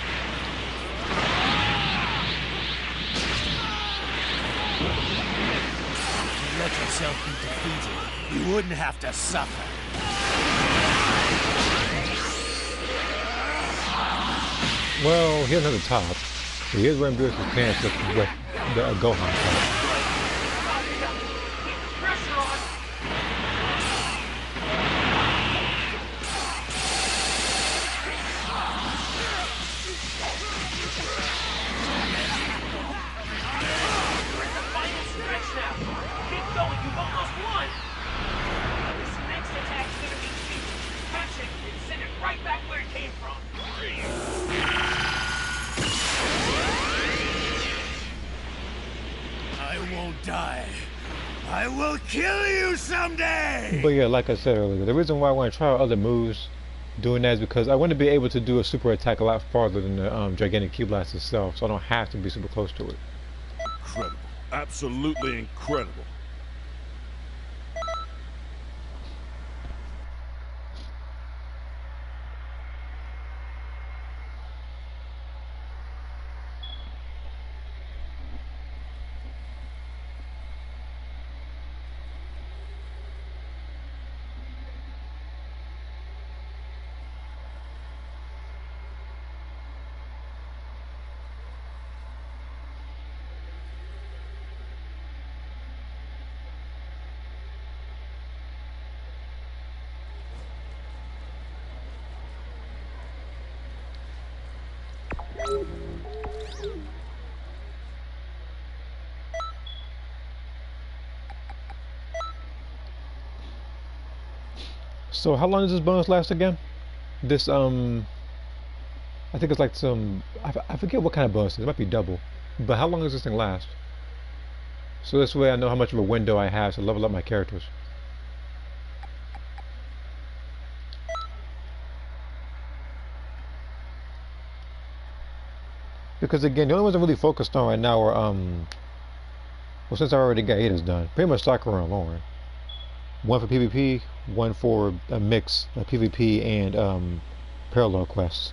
you let yourself be defeated, you wouldn't have to suffer. Well, he doesn't have the top. He is wearing Beer's pants with the Gohan top. Pressure on. We're in the final stretch now. Keep going, you've almost won. This next attack's gonna be huge. Catch it and send it right back where it came from. I won't die. I will kill you someday! But yeah, like I said earlier, the reason why I want to try out other moves doing that is because I want to be able to do a super attack a lot farther than the gigantic Q Blast itself, so I don't have to be super close to it. Incredible. Absolutely incredible. So how long does this bonus last again? This I think it's like some I forget what kind of bonus it is. It might be double. But how long does this thing last? So this way I know how much of a window I have to level up my characters. Because again, the only ones I'm really focused on right now are well, since I already got Ada's done, pretty much Sakura and Lauren. One for PvP, one for a mix of PvP and parallel quests.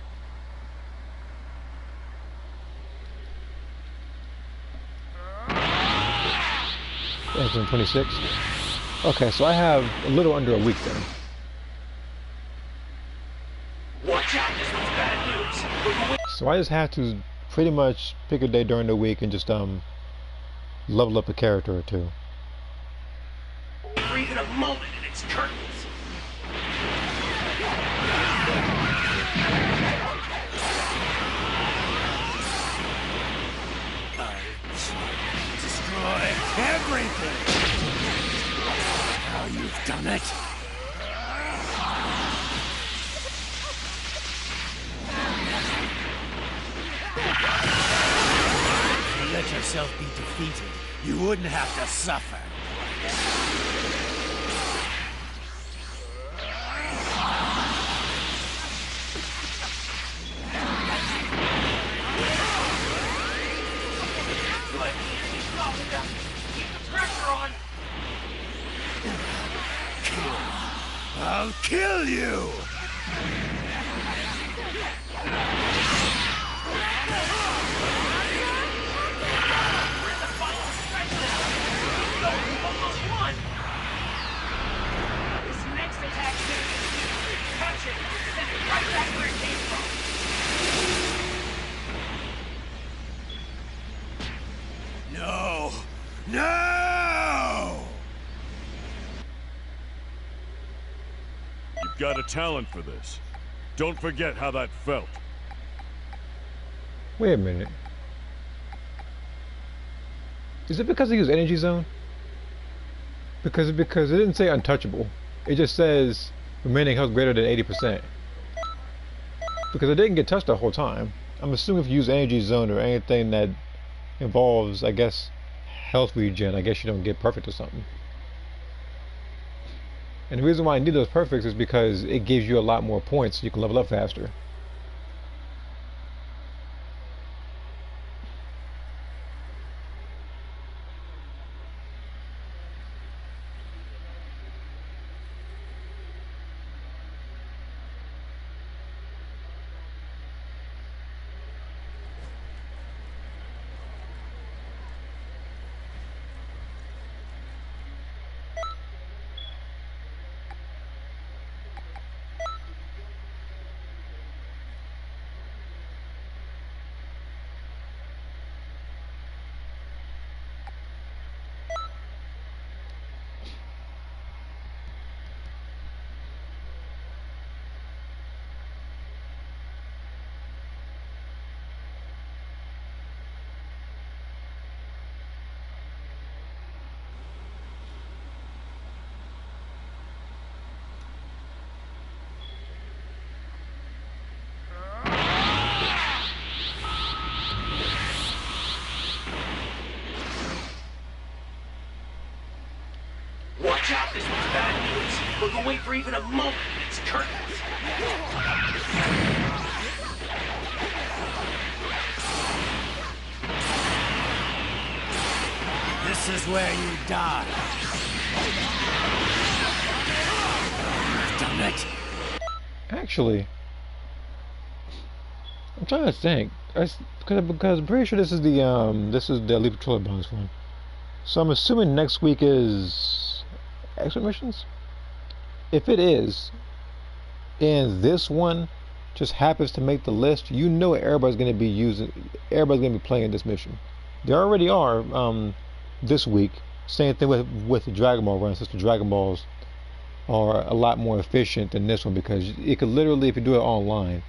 That's in 26. Okay, so I have a little under a week then. Watch out, this one's bad news. So I just have to pretty much pick a day during the week and just level up a character or two. For even a moment in its curtains. Destroy everything! Now you've done it! If you let yourself be defeated, you wouldn't have to suffer. Keep the pressure on. I'll kill you! We're in the final stretch now. No, you almost won. This next attack's gonna be huge. Catch it. Send it right back where it came from. No! No! You've got a talent for this. Don't forget how that felt. Wait a minute. Is it because I use Energy Zone? Because it didn't say untouchable. It just says remaining health greater than 80%. Because I didn't get touched the whole time. I'm assuming if you use Energy Zone or anything that involves, I guess, health regen, I guess you don't get perfect or something. And the reason why I need those perfects is because it gives you a lot more points so you can level up faster. Watch out, this one's bad news. Look away for even a moment in its curtains. This is where you die. You've done it. Actually, I'm trying to think. Because I'm pretty sure this is the Elite Patrol bonus one. So I'm assuming next week is extra missions. If it is, and this one just happens to make the list, you know everybody's going to be everybody's going to be playing this mission. They already are this week. Same thing with the Dragon Ball run, since the Dragon Balls are a lot more efficient than this one, because it could literally, if you do it online,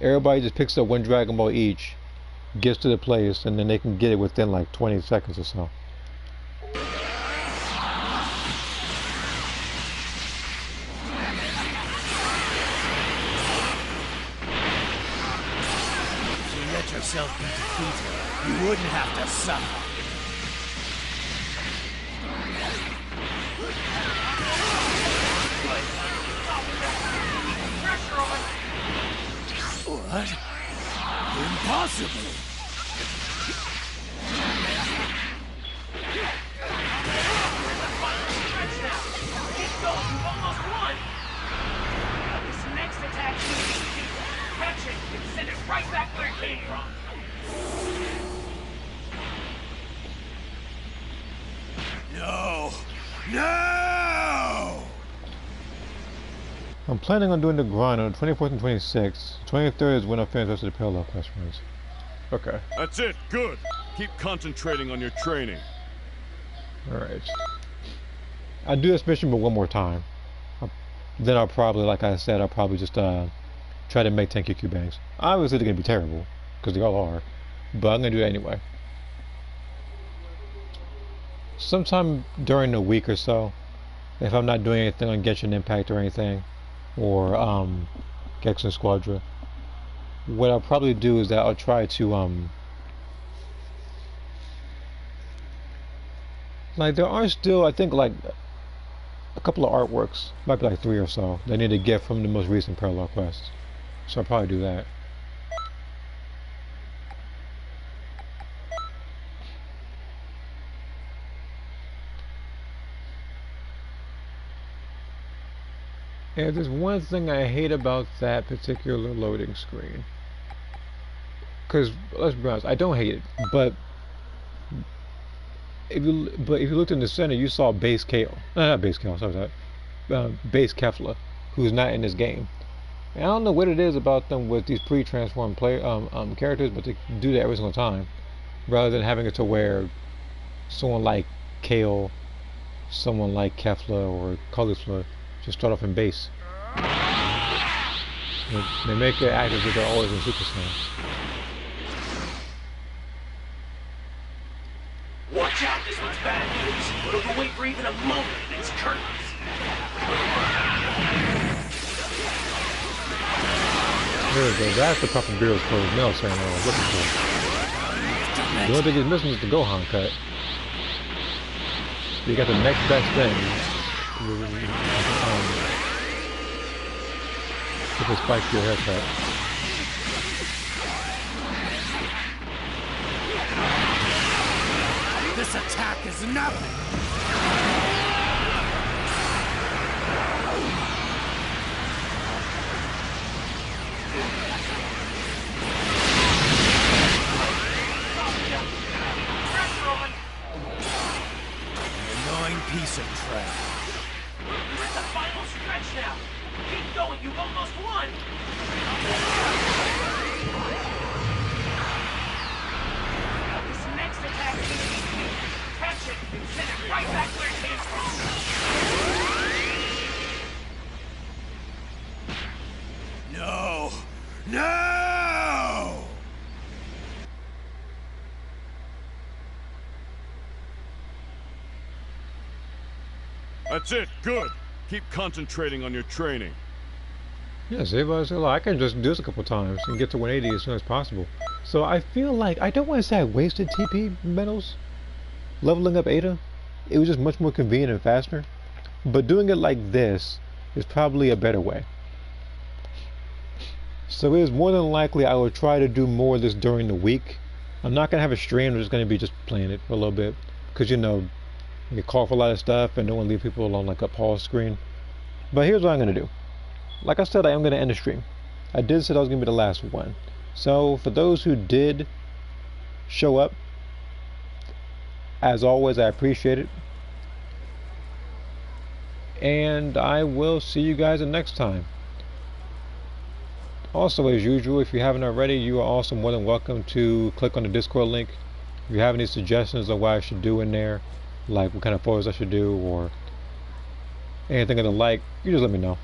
everybody just picks up one Dragon Ball each, gets to the place, and then they can get it within like 20 seconds or so. yourself be defeated, you wouldn't have to suffer. What? Impossible! Keep going, you've almost won! This next attack's gonna be huge. Catch it and send it right back where it came from. No! No! I'm planning on doing the grind on the 24th and 26th. 23rd is when I finish the rest of the parallel quest runs. Okay. That's it. Good. Keep concentrating on your training. Alright. I'll do this mission but one more time. Then I'll probably, like I said, I'll probably just try to make 10 QQ bangs. Obviously they're going to be terrible, because they all are. But I'm going to do it anyway. Sometime during the week or so, if I'm not doing anything on Genshin Impact or anything, or Genshin Squadra, what I'll probably do is that I'll try to like, there are still, I think, like a couple of artworks, might be like 3 or so, that I need to get from the most recent parallel quests, so I'll probably do that. And there's one thing I hate about that particular loading screen. Because, let's be honest, I don't hate it, but if you looked in the center, you saw Base Kale. Not Base Kale, sorry, Base Kefla, who's not in this game. And I don't know what it is about them with these pre-transformed characters, but they do that every single time, rather than having it to where someone like Kale, someone like Kefla or Caulifla just start off in base. They make it act as if they're always in Super Saiyan. Watch out, this one's bad news. Don't wait for even a moment in its curtains. There we go. That's the Papa Beer's closed mail saying I was looking for. The only thing he's missing is the Gohan cut. You got the next best thing. With a spike to your haircut. This attack is nothing! An annoying piece of trash. You're at the final stretch now. Keep going, you've almost won. This next attack is gonna be huge. Catch it and send it right back where it came from. No! No! That's it. Good. Keep concentrating on your training. Yeah, save us a lot. I can just do this a couple times and get to 180 as soon as possible. So I feel like, I don't want to say I wasted TP medals leveling up Ada. It was just much more convenient and faster. But doing it like this is probably a better way. So it is more than likely I will try to do more of this during the week. I'm not going to have a stream, I'm just going to be just playing it for a little bit. Because, you know, you call for a lot of stuff and don't want to leave people alone like a pause screen. But here's what I'm going to do. Like I said, I am going to end the stream. I did say that was going to be the last one. So for those who did show up, as always, I appreciate it. And I will see you guys the next time. Also, as usual, if you haven't already, you are also more than welcome to click on the Discord link. If you have any suggestions on what I should do in there, like what kind of photos I should do or anything of the like, you just let me know.